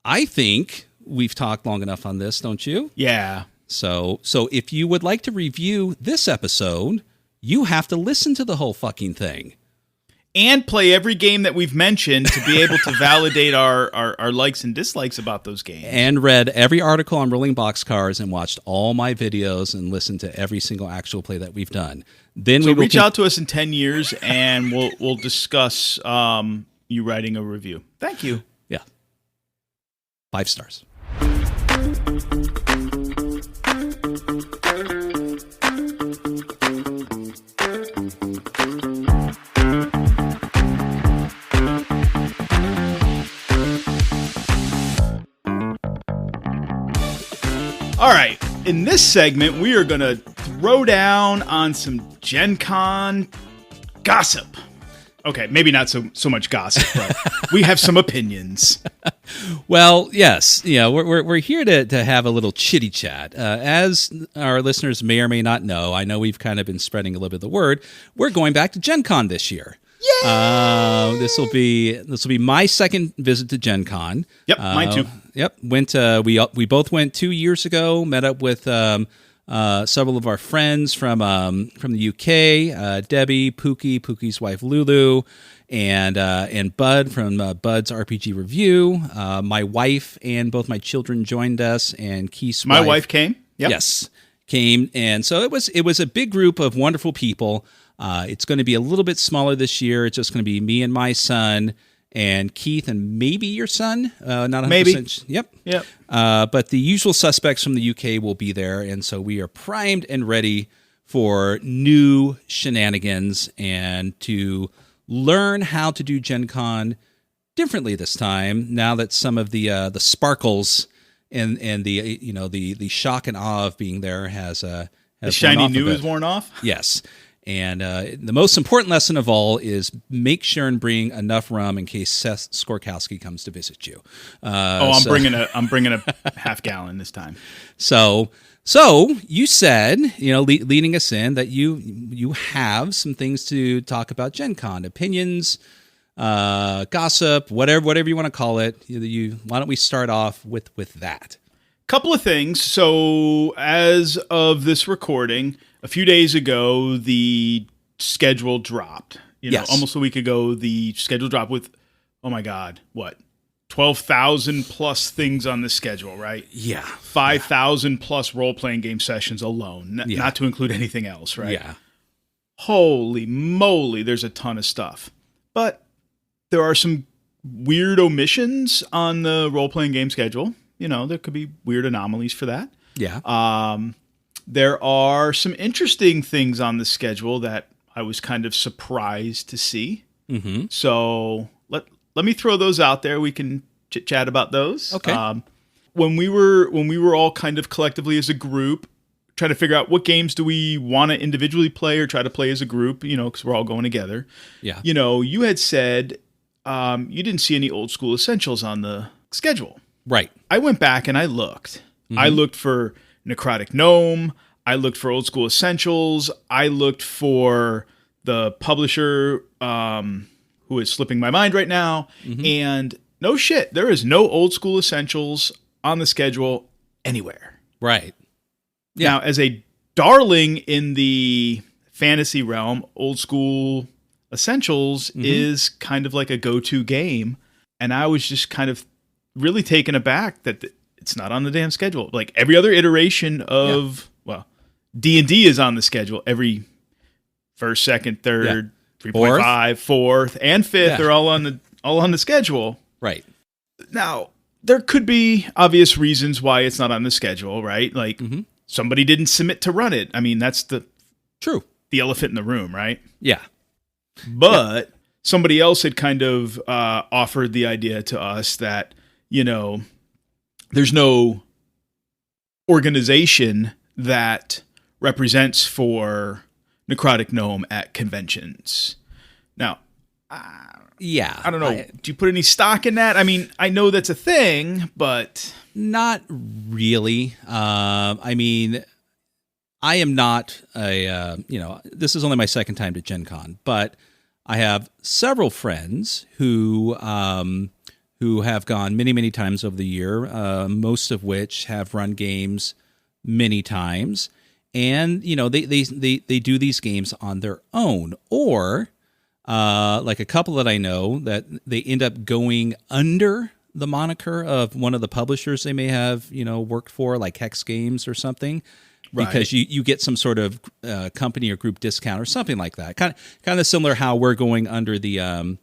I think we've talked long enough on this, don't you? Yeah. So if you would like to review this episode, you have to listen to the whole fucking thing. And play every game that we've mentioned to be able to validate our likes and dislikes about those games. And read every article on Rolling Boxcars and watched all my videos and listened to every single actual play that we've done. Then we will reach out to us in 10 years and we'll discuss you writing a review. Thank you. Yeah. 5 stars. All right, in this segment, we are going to throw down on some Gen Con gossip. Okay, maybe not so much gossip, but we have some opinions. Well, yes, we're here to have a little chitty chat. As our listeners may or may not know, I know we've kind of been spreading a little bit of the word. We're going back to Gen Con this year. Yay! This will be my second visit to Gen Con. Yep, mine too. Yep, we both went 2 years ago. Met up with several of our friends from the UK, Debbie, Pookie's wife Lulu, and Bud from Bud's RPG Review. My wife and both my children joined us, and Keith's my wife came. Yep. Yes, came, and so it was a big group of wonderful people. It's going to be a little bit smaller this year. It's just going to be me and my son and Keith and maybe your son. Not 100%. Maybe. Yep. But the usual suspects from the UK will be there. And so we are primed and ready for new shenanigans and to learn how to do Gen Con differently this time. Now that some of the sparkles and the shock and awe of being there has the shiny new is worn off. Yes. And the most important lesson of all is make sure and bring enough rum in case Seth Skorkowski comes to visit you. I'm bringing a half gallon this time. So you said, leading us in, that you have some things to talk about Gen Con, opinions, gossip, whatever you want to call it. Why don't we start off with that? Couple of things. So as of this recording, a few days ago, the schedule dropped. Almost a week ago, the schedule dropped with, oh my God, what? 12,000 plus things on the schedule, right? Yeah. 5,000 plus role-playing game sessions alone, not to include anything else, right? Yeah. Holy moly, there's a ton of stuff. But there are some weird omissions on the role-playing game schedule. There could be weird anomalies for that. Yeah. There are some interesting things on the schedule that I was kind of surprised to see. Mm-hmm. So let me throw those out there. We can chit-chat about those. Okay. When we were all kind of collectively as a group trying to figure out what games do we want to individually play or try to play as a group, because we're all going together. Yeah. You had said you didn't see any old school essentials on the schedule. Right. I went back and I looked. Mm-hmm. I looked for Necrotic Gnome. I looked for Old School Essentials. I looked for the publisher, who is slipping my mind right now. Mm-hmm. And no shit, there is no Old School Essentials on the schedule anywhere. Right. Yeah. Now, as a darling in the fantasy realm, Old School Essentials is kind of like a go-to game. And I was just kind of really taken aback that it's not on the damn schedule. Like every other iteration of, D&D is on the schedule. Every first, second, third, 3.5, fourth, and fifth are all on the schedule. Right. Now, there could be obvious reasons why it's not on the schedule, right? Like somebody didn't submit to run it. I mean, that's the elephant in the room, right? Yeah. But somebody else had kind of offered the idea to us that, there's no organization that represents for Necrotic Gnome at conventions. Now, I don't know. Do you put any stock in that? I mean, I know that's a thing, but not really. I mean, I am not this is only my second time to Gen Con, but I have several friends who have gone many, many times over the year, most of which have run games many times. And, they do these games on their own, or like a couple that I know that they end up going under the moniker of one of the publishers they may have, worked for, like Hex Games or something, because you get some sort of company or group discount or something like that. Kind of similar how we're going under the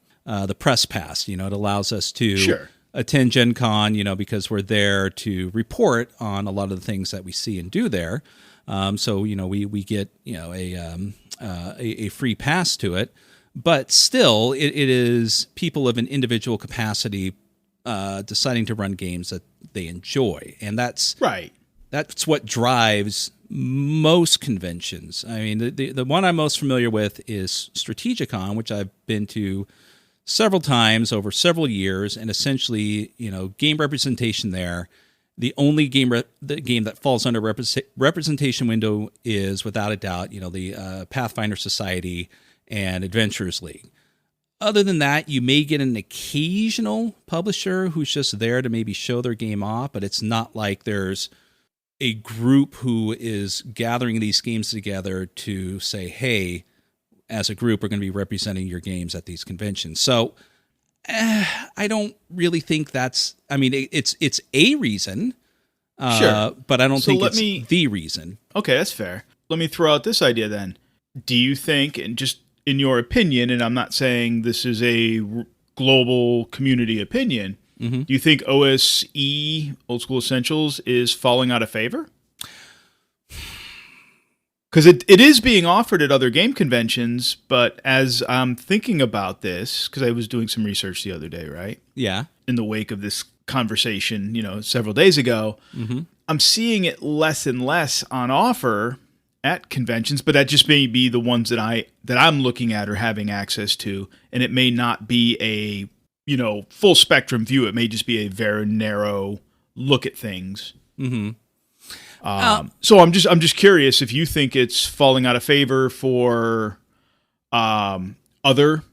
press pass. It allows us to attend Gen Con, because we're there to report on a lot of the things that we see and do there. So we get a free pass to it, but still it is people of an individual capacity deciding to run games that they enjoy, and that's what drives most conventions. I mean, the one I'm most familiar with is Strategicon, which I've been to several times over several years, and essentially, game representation there. The only game that falls under representation window is, without a doubt, the Pathfinder Society and Adventurers League. Other than that, you may get an occasional publisher who's just there to maybe show their game off, but it's not like there's a group who is gathering these games together to say, hey, as a group, we're going to be representing your games at these conventions. So I don't really think that's, I mean, it's a reason, but I don't think it's the reason. Okay, that's fair. Let me throw out this idea then. Do you think, and just in your opinion, and I'm not saying this is a global community opinion, do you think OSE, Old School Essentials, is falling out of favor? Because it is being offered at other game conventions, but as I'm thinking about this, because I was doing some research the other day, right? Yeah. In the wake of this conversation, several days ago, I'm seeing it less and less on offer at conventions, but that just may be the ones that I'm looking at or having access to, and it may not be a full spectrum view. It may just be a very narrow look at things. So I'm just curious if you think it's falling out of favor for other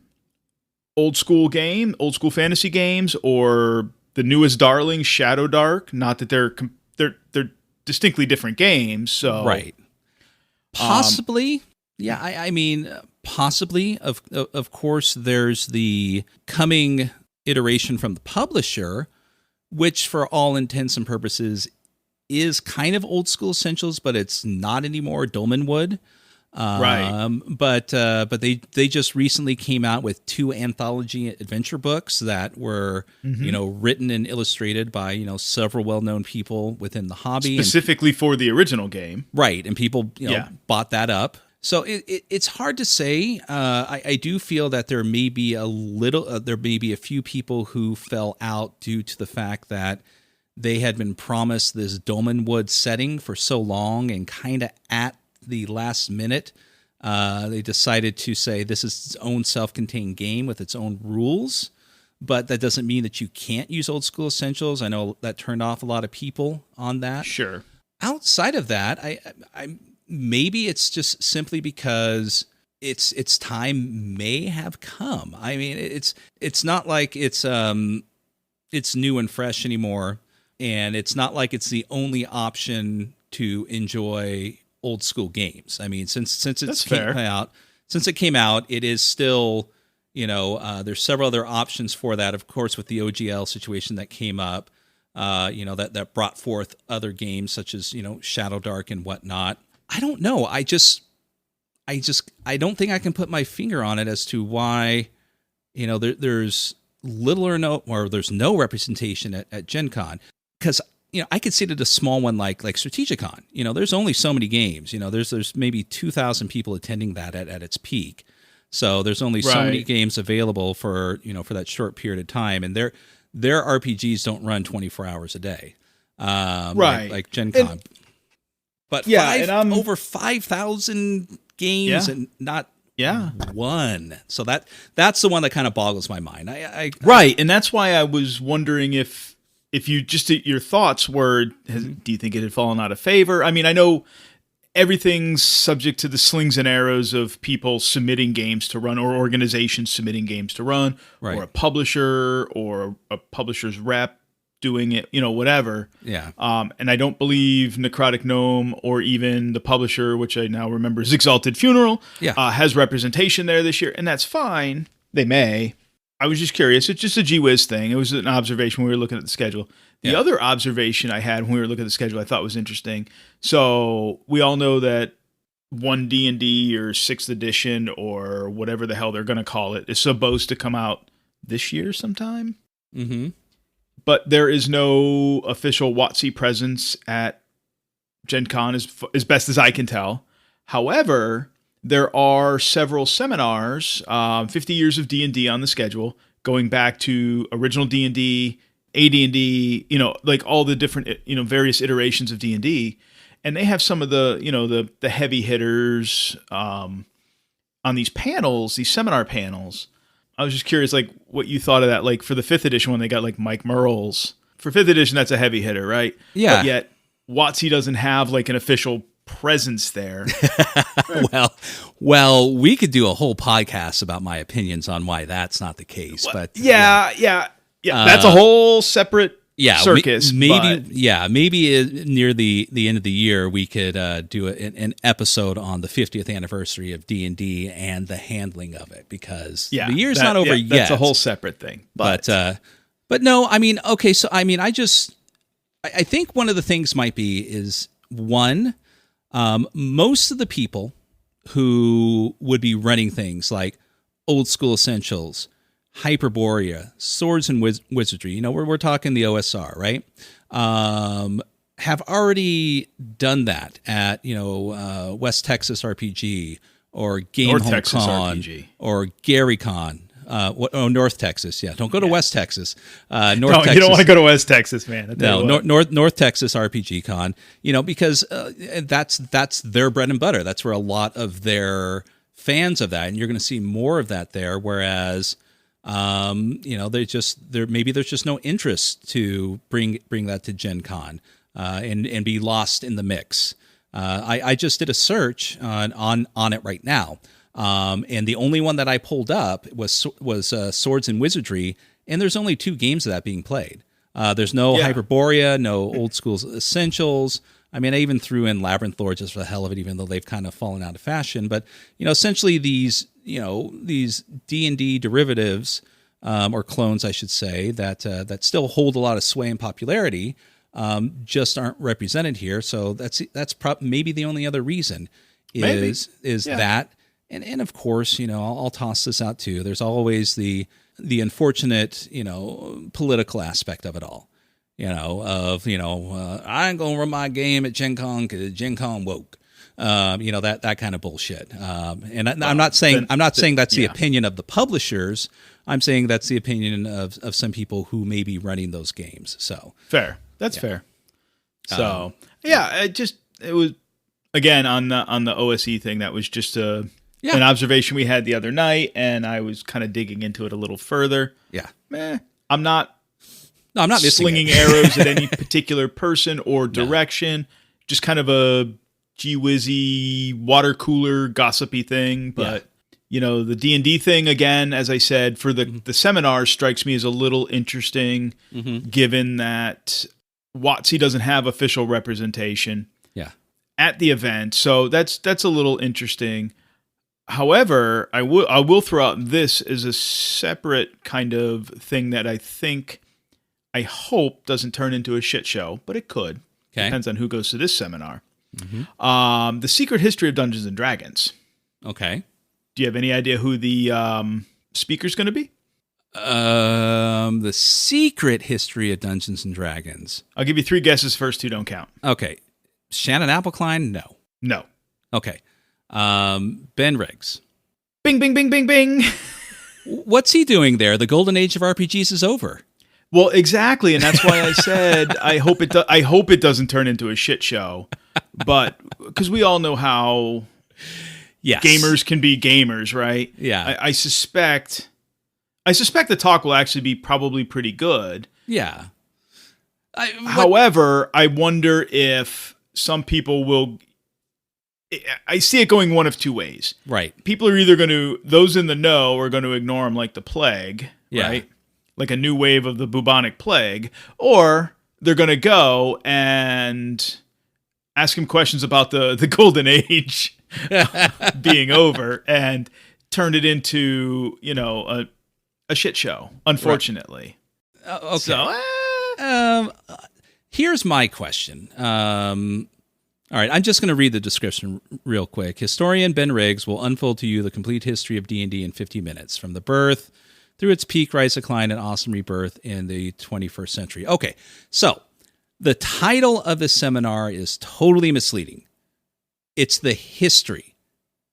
old school fantasy games, or the newest darling, Shadow Dark. Not that they're distinctly different games. So right, possibly, yeah. I mean, possibly. Of course, there's the coming iteration from the publisher, which, for all intents and purposes, is kind of Old School Essentials, but it's not anymore. Dolmenwood, right? But they just recently came out with 2 anthology adventure books that were written and illustrated by several well-known people within the hobby, specifically for the original game, right? And people bought that up. So it's hard to say. I do feel that there may be a few people who fell out due to the fact that they had been promised this Dolmenwood setting for so long, and kind of at the last minute, they decided to say this is its own self-contained game with its own rules. But that doesn't mean that you can't use Old School Essentials. I know that turned off a lot of people on that. Sure. Outside of that, I maybe it's just simply because its time may have come. I mean, it's not like it's it's new and fresh anymore, and it's not like it's the only option to enjoy old school games. I mean, since it came out, it is still, there's several other options for that. Of course, with the OGL situation that came up, that brought forth other games such as, Shadow Dark and whatnot. I don't know. I don't think I can put my finger on it as to why, there's little or there's no representation at Gen Con. Because, I could see it at a small one like Strategicon. There's only so many games. There's maybe 2,000 people attending that at its peak. So there's only so many games available for that short period of time. And their RPGs don't run 24 hours a day. Like Gen Con. But over 5,000 games and not one. So that's the one that kind of boggles my mind. And that's why I was wondering if you just your thoughts were, do you think it had fallen out of favor? I mean, I know everything's subject to the slings and arrows of people submitting games to run, or organizations submitting games to run, or a publisher or a publisher's rep doing it, whatever. Yeah. And I don't believe Necrotic Gnome or even the publisher, which I now remember is Exalted Funeral, has representation there this year, and that's fine. They may. I was just curious. It's just a GWiz thing. It was an observation when we were looking at the schedule. The other observation I had when we were looking at the schedule I thought was interesting. So we all know that 1D&D or 6th edition or whatever the hell they're going to call it is supposed to come out this year sometime. Mm-hmm. But there is no official WotC presence at Gen Con as best as I can tell. However, there are several seminars, 50 years of D&D on the schedule, going back to original D&D, AD&D, like all the different, various iterations of D&D. And they have some of the, the heavy hitters on these panels, these seminar panels. I was just curious, like, what you thought of that. Like, for the 5th edition one, they got, like, Mike Merles. For 5th edition, that's a heavy hitter, right? Yeah. But yet, WotC doesn't have, like, an official presence there. Well, we could do a whole podcast about my opinions on why that's not the case. But that's a whole separate circus. Maybe near the end of the year we could do an episode on the 50th anniversary of D&D and the handling of it, because the year's not over yet. That's a whole separate thing. But no, I mean, okay, so I mean, I think one of the things might be is one. Most of the people who would be running things like Old School Essentials, Hyperborea, Swords and Wizardry, we're talking the OSR, right? Have already done that at, West Texas RPG or Game North Home Texas Con RPG. Or GaryCon. North Texas. Yeah, don't go to West Texas. Texas. You don't want to go to West Texas, man. North Texas RPG Con. Because that's their bread and butter. That's where a lot of their fans of that, and you're going to see more of that there. Whereas, there's just no interest to bring that to Gen Con and be lost in the mix. I just did a search on it right now. And the only one that I pulled up was Swords and Wizardry, and there's only 2 games of that being played. There's no Hyperborea, no Old School Essentials. I mean, I even threw in Labyrinth Lord just for the hell of it, even though they've kind of fallen out of fashion. But essentially these D&D derivatives or clones, I should say, that still hold a lot of sway and popularity, just aren't represented here. So that's maybe the only other reason is that. And of course, I'll toss this out too. There's always the unfortunate, political aspect of it all. I ain't gonna run my game at Gen Con because Gen Con woke. That kind of bullshit. I'm not saying that's the opinion of the publishers. I'm saying that's the opinion of some people who may be running those games. So fair. That's fair. So it was again on the OSE thing. That was just an observation we had the other night, and I was kind of digging into it a little further. Yeah. I'm not slinging it. arrows at any particular person or direction. No. Just kind of a gee-whizzy, water cooler, gossipy thing. But the D&D thing, again, as I said, for the seminar strikes me as a little interesting, given that WotC doesn't have official representation at the event. So that's a little interesting. However, I will throw out this as a separate kind of thing that I hope doesn't turn into a shit show, but it could. Okay. Depends on who goes to this seminar. The Secret History of Dungeons and Dragons. Okay. Do you have any idea who the speaker's going to be? The Secret History of Dungeons and Dragons. I'll give you 3 guesses. First 2 don't count. Okay. Shannon Appelkline? No. No. Okay. Ben Riggs. Bing, bing, bing, bing, bing. What's he doing there? The golden age of RPGs is over. Well, exactly, and that's why I said I hope it doesn't turn into a shit show. But because we all know how gamers can be gamers, right? Yeah. I suspect the talk will actually be probably pretty good. Yeah. However, I wonder if some people will. I see it going one of 2 ways. Right. People are either those in the know are going to ignore him like the plague, right? Like a new wave of the bubonic plague, or they're going to go and ask him questions about the golden age being over and turn it into, a shit show, unfortunately. Right. Okay. So, here's my question. All right, I'm just going to read the description real quick. Historian Ben Riggs will unfold to you the complete history of D&D in 50 minutes, from the birth through its peak, rise, decline, and awesome rebirth in the 21st century. Okay, so the title of the seminar is totally misleading. It's the history.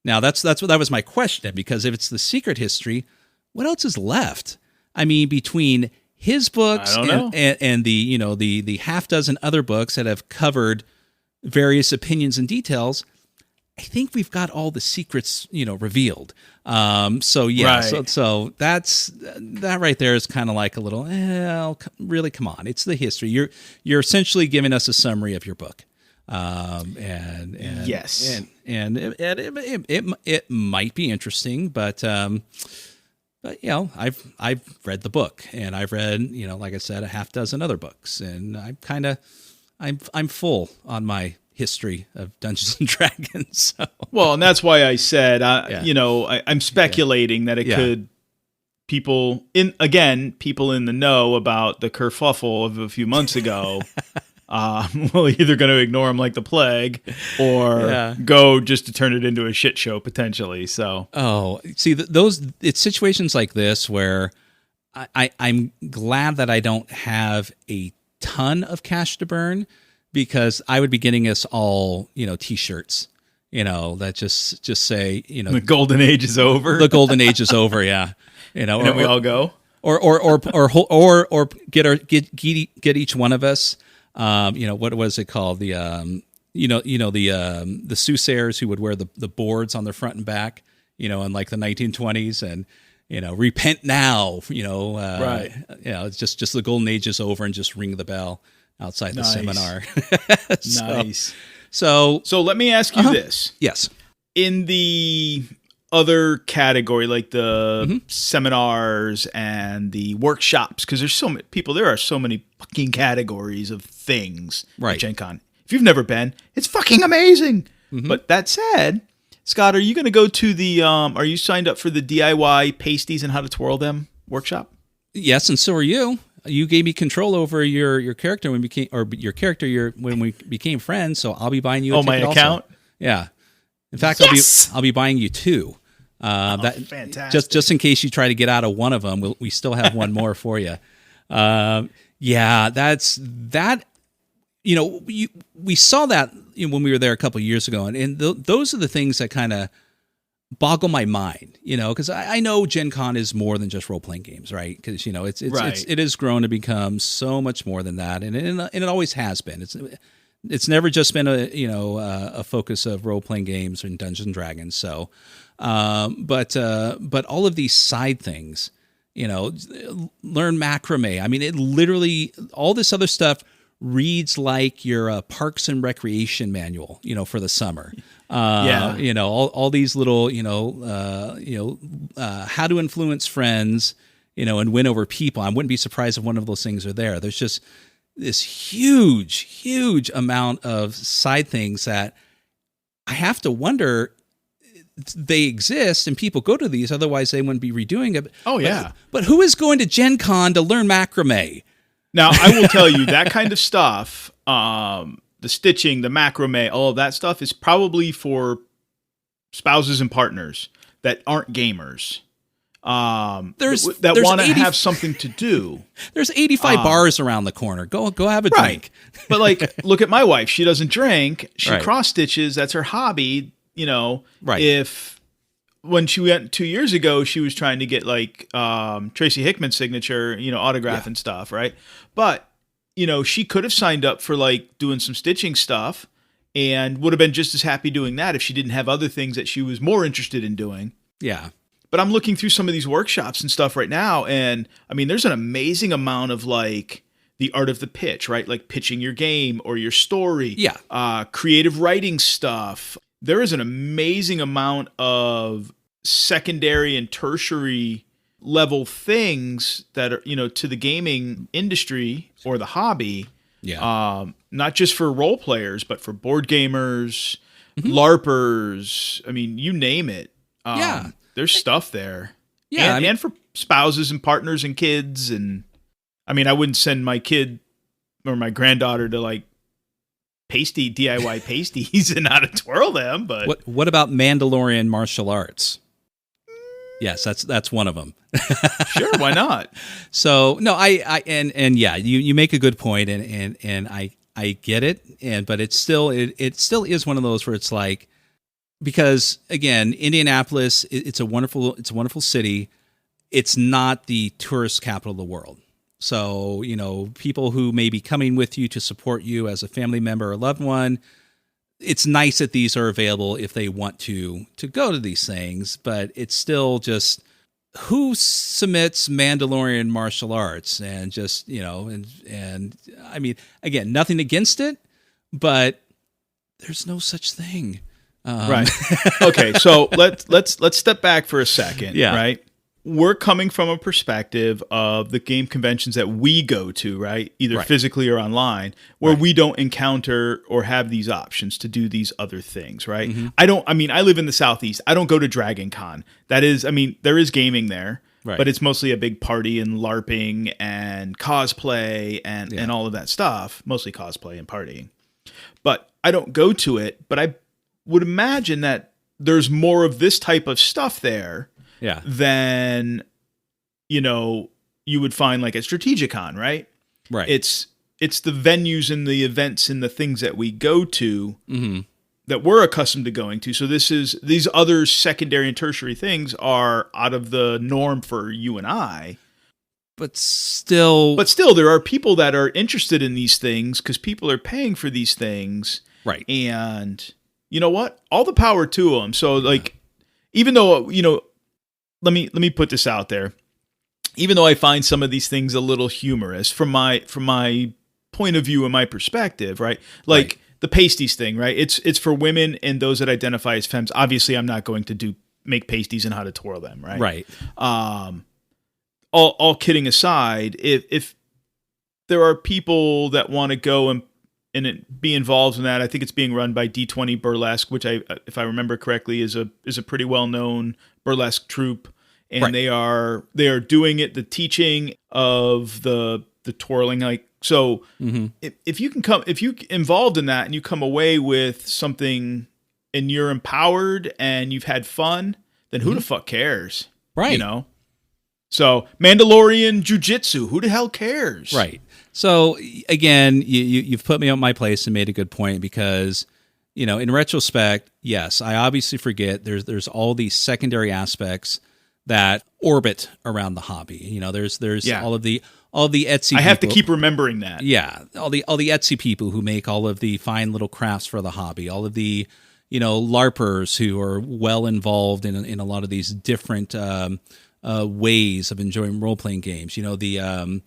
Now, that was my question, because if it's the secret history, what else is left? I mean, between his books and the half dozen other books that have covered various opinions and details, I think we've got all the secrets, revealed. So that right there is kind of like a little, really, come on, it's the history. You're essentially giving us a summary of your book. Yes, and it might be interesting, but I've read the book, and I've read, like I said, a half dozen other books, and I'm full on my history of Dungeons and Dragons. So. Well, and that's why I said, I'm speculating that it could people in the know about the kerfuffle of a few months ago. Well, either going to ignore him like the plague, or go just to turn it into a shit show potentially. So, see, it's situations like this where I'm glad that I don't have a ton of cash to burn, because I would be getting us all, T-shirts, that just say, the golden age is over. The golden age is over, yeah. And then we all go, or get each one of us. What was it called? The the soothsayers who would wear the boards on their front and back, in like the 1920s, and repent now. Right. It's just the golden age is over, and just ring the bell outside the seminar. Nice. So let me ask you this. Yes. In the other category, like the seminars and the workshops, because there's so many people, there are so many fucking categories of things at Gen Con. If you've never been, it's fucking amazing. But that said, Scott, are you going to go to the, are you signed up for the DIY pasties and how to twirl them workshop? Yes, and so are you. You gave me control over your character when we became friends. So I'll be buying you a ticket my account? Also. Yeah. In fact, I'll be buying you 2. Fantastic. Just in case you try to get out of one of them, we still have one more for you. That's that. We saw that when we were there a couple of years ago, and those are the things that kind of boggle my mind, because I know Gen Con is more than just role-playing games, right? Because, it has grown to become so much more than that, and it always has been. It's never just been a focus of role-playing games and Dungeons and Dragons. So, but all of these side things, learn macrame. I mean, it literally, all this other stuff reads like your Parks and Recreation manual, for the summer. Yeah. All these little, how to influence friends, and win over people. I wouldn't be surprised if one of those things are there. There's just this huge amount of side things that I have to wonder they exist and people go to these. Otherwise they wouldn't be redoing it. Oh yeah. But who is going to Gen Con to learn macrame? Now I will tell you that kind of stuff, the stitching, the macrame, all of that stuff is probably for spouses and partners that aren't gamers. That want to have something to do. There's 85 bars around the corner. Go have a drink. But like, look at my wife. She doesn't drink. She Right. cross stitches. That's her hobby. Right. If when she went 2 years ago, she was trying to get like Tracy Hickman's signature, autograph and stuff, right? But she could have signed up for like doing some stitching stuff and would have been just as happy doing that if she didn't have other things that she was more interested in doing. Yeah. But I'm looking through some of these workshops and stuff right now, and I mean, there's an amazing amount of like the art of the pitch, right? Like pitching your game or your story. Yeah. Creative writing stuff. There is an amazing amount of secondary and tertiary level things that are, to the gaming industry or the hobby. Yeah. Not just for role players, but for board gamers, LARPers. I mean, you name it. Yeah. There's stuff there. Yeah. And for spouses and partners and kids. And I mean, I wouldn't send my kid or my granddaughter to like DIY pasties and how to twirl them. But what about Mandalorian martial arts? Yes, that's one of them. Sure, why not? So no, and yeah, you make a good point, and I get it, but it still is one of those where it's like, because again, Indianapolis, it's a wonderful city. It's not the tourist capital of the world. So, people who may be coming with you to support you as a family member or loved one, it's nice that these are available if they want to go to these things, but it's still just who submits Mandalorian martial arts and just, and I mean, again, nothing against it, but there's no such thing. Right. Okay. So let's step back for a second. Yeah. Right. We're coming from a perspective of the game conventions that we go to, right? Either Right. physically or online, where Right. we don't encounter or have these options to do these other things, right? Mm-hmm. I live in the Southeast. I don't go to Dragon Con. There is gaming there, Right. but it's mostly a big party and LARPing and cosplay and all of that stuff, mostly cosplay and partying. But I don't go to it, but I would imagine that there's more of this type of stuff there. Yeah. Than, you would find like at Strategicon, right? Right. It's the venues and the events and the things that we go to Mm-hmm. that we're accustomed to going to. So these other secondary and tertiary things are out of the norm for you and I. But still, there are people that are interested in these things because people are paying for these things. right. And you know what? All the power to them. So like, even though, let me put this out there. Even though I find some of these things a little humorous from my point of view and my perspective, right? Like Right. the pasties thing, right? It's for women and those that identify as femmes. Obviously, I'm not going to make pasties and how to twirl them, right? Right. All kidding aside, if there are people that want to go and be involved in that, I think it's being run by D20 Burlesque, which if I remember correctly, is a pretty well known burlesque troupe, and Right. they are doing it, the teaching of the twirling, like so. Mm-hmm. If you involved in that and you come away with something and you're empowered and you've had fun, then who the fuck cares? Right. So Mandalorian Jiu-Jitsu, who the hell cares? Right. So again, you've put me on my place and made a good point because, in retrospect, yes, I obviously forget there's all these secondary aspects that orbit around the hobby. There's Yeah. all the Etsy. I have to people. keep remembering that. Yeah, all the Etsy people who make all of the fine little crafts for the hobby, all of the LARPers who are well involved in a lot of these different ways of enjoying role playing games. The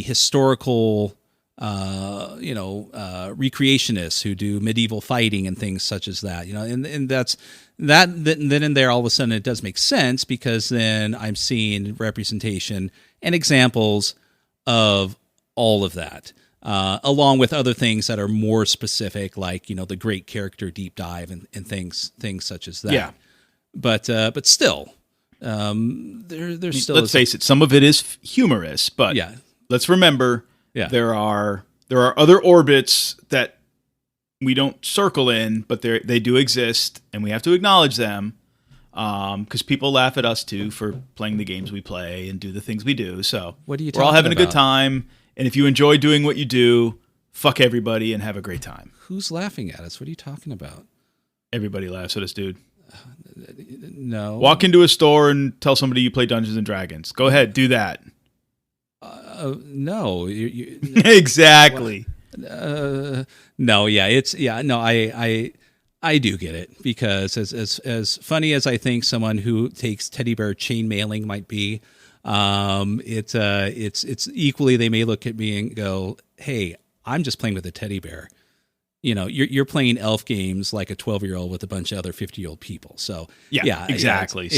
historical recreationists who do medieval fighting and things such as that. And that's that. Then and there, all of a sudden, it does make sense because then I'm seeing representation and examples of all of that, along with other things that are more specific, like the great character deep dive and things such as that. Yeah. But still, there's still. Let's face it, some of it is humorous, but Yeah. let's remember Yeah. there are other orbits that we don't circle in, but they do exist, and we have to acknowledge them. Because people laugh at us too for playing the games we play and do the things we do. So What are you we're all talking having a good about? time, and if you enjoy doing what you do, fuck everybody and have a great time. Who's laughing at us? What are you talking about? Everybody laughs at us, dude. No. Walk into a store and tell somebody you play Dungeons and Dragons. Go ahead, do that. No. Exactly. No. Yeah. No. I do get it because as funny as I think someone who takes teddy bear chain mailing might be, it's equally they may look at me and go, "Hey, I'm just playing with a teddy bear." You're playing elf games like a 12-year-old with a bunch of other 50-year-old people. So Yeah, exactly.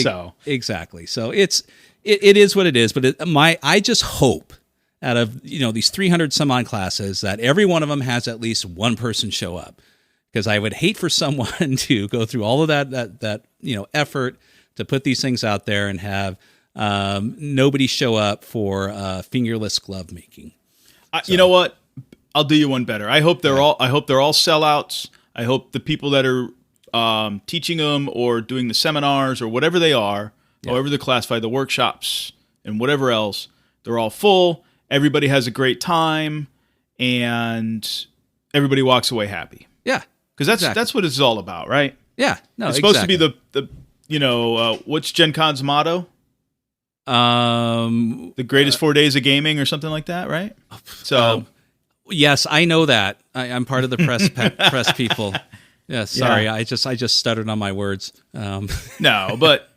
Exactly. So it is what it is. But I just hope out of these 300 some odd classes that every one of them has at least one person show up. Because I would hate for someone to go through all of that effort to put these things out there and have nobody show up for fingerless glove making. You know what? I'll do you one better. I hope they're all sellouts. I hope the people that are teaching them or doing the seminars or whatever they are, however they're classified, the workshops and whatever else, they're all full. Everybody has a great time, and everybody walks away happy. Yeah. Because that's what it's all about, right? Yeah, no, it's supposed exactly. to be the what's Gen Con's motto? The greatest 4 days of gaming or something like that, right? So, yes, I know that. I'm part of the press people. Yeah, sorry, Yeah. I just stuttered on my words. no, but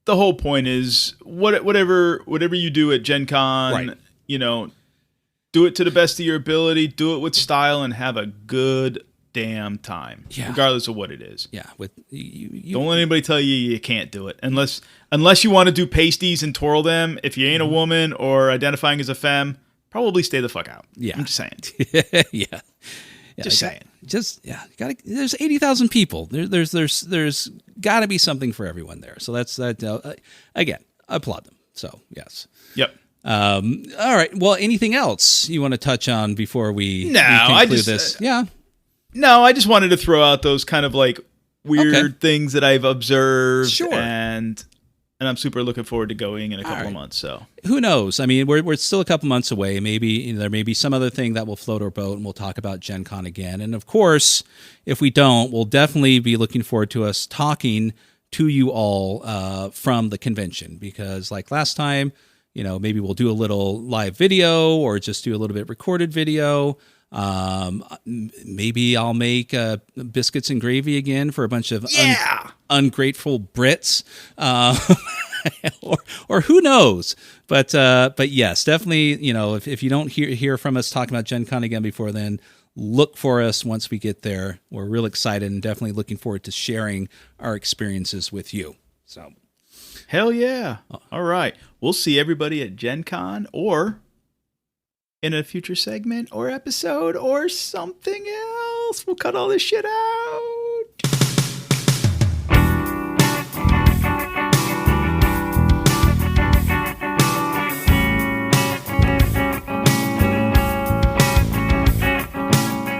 the whole point is whatever you do at Gen Con, Right. Do it to the best of your ability, do it with style, and have a good damn time, regardless of what it is. Yeah, with you Don't let anybody tell you can't do it unless you want to do pasties and twirl them. If you ain't a woman or identifying as a femme, probably stay the fuck out. Yeah. I'm just saying. yeah. Just saying. There's 80,000 people. There's got to be something for everyone there. So that's that. Again, I applaud them. So yes. Yep. All right. Well, anything else you want to touch on before we I conclude just this? Yeah. No, I just wanted to throw out those kind of like weird things that I've observed. Sure. And I'm super looking forward to going in a couple of months. So Who knows? I mean, we're still a couple months away. Maybe there may be some other thing that will float our boat, and we'll talk about Gen Con again. And of course, if we don't, we'll definitely be looking forward to us talking to you all from the convention, because like last time, maybe we'll do a little live video or just do a little bit recorded video. Maybe I'll make biscuits and gravy again for a bunch of ungrateful Brits, or who knows? But yes, definitely. If you don't hear from us talking about Gen Con again before then, look for us once we get there. We're real excited and definitely looking forward to sharing our experiences with you. So, hell yeah! All right, we'll see everybody at Gen Con or in a future segment or episode or something else. We'll cut all this shit out.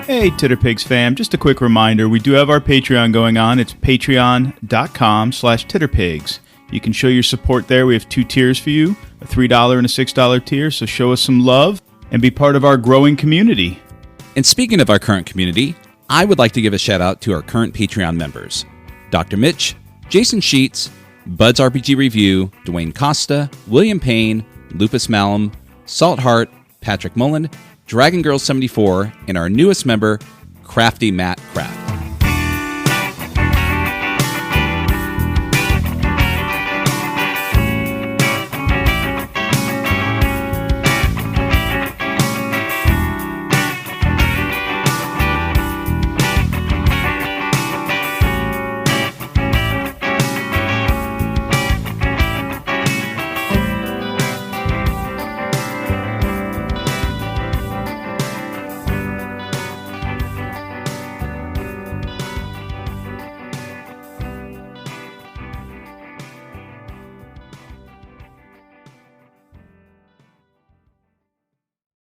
Hey, Titterpigs fam, just a quick reminder, we do have our Patreon going on. It's patreon.com/Titterpigs. You can show your support there. We have 2 tiers for you, a $3 and a $6 tier, so show us some love and be part of our growing community. and speaking of our current community, I would like to give a shout out to our current Patreon members: Dr. Mitch, Jason Sheets, Bud's RPG Review, Dwayne Costa, William Payne, Lupus Malum, Salt Heart, Patrick Mullen, Dragon Girl 74, and our newest member, Crafty Matt Craft.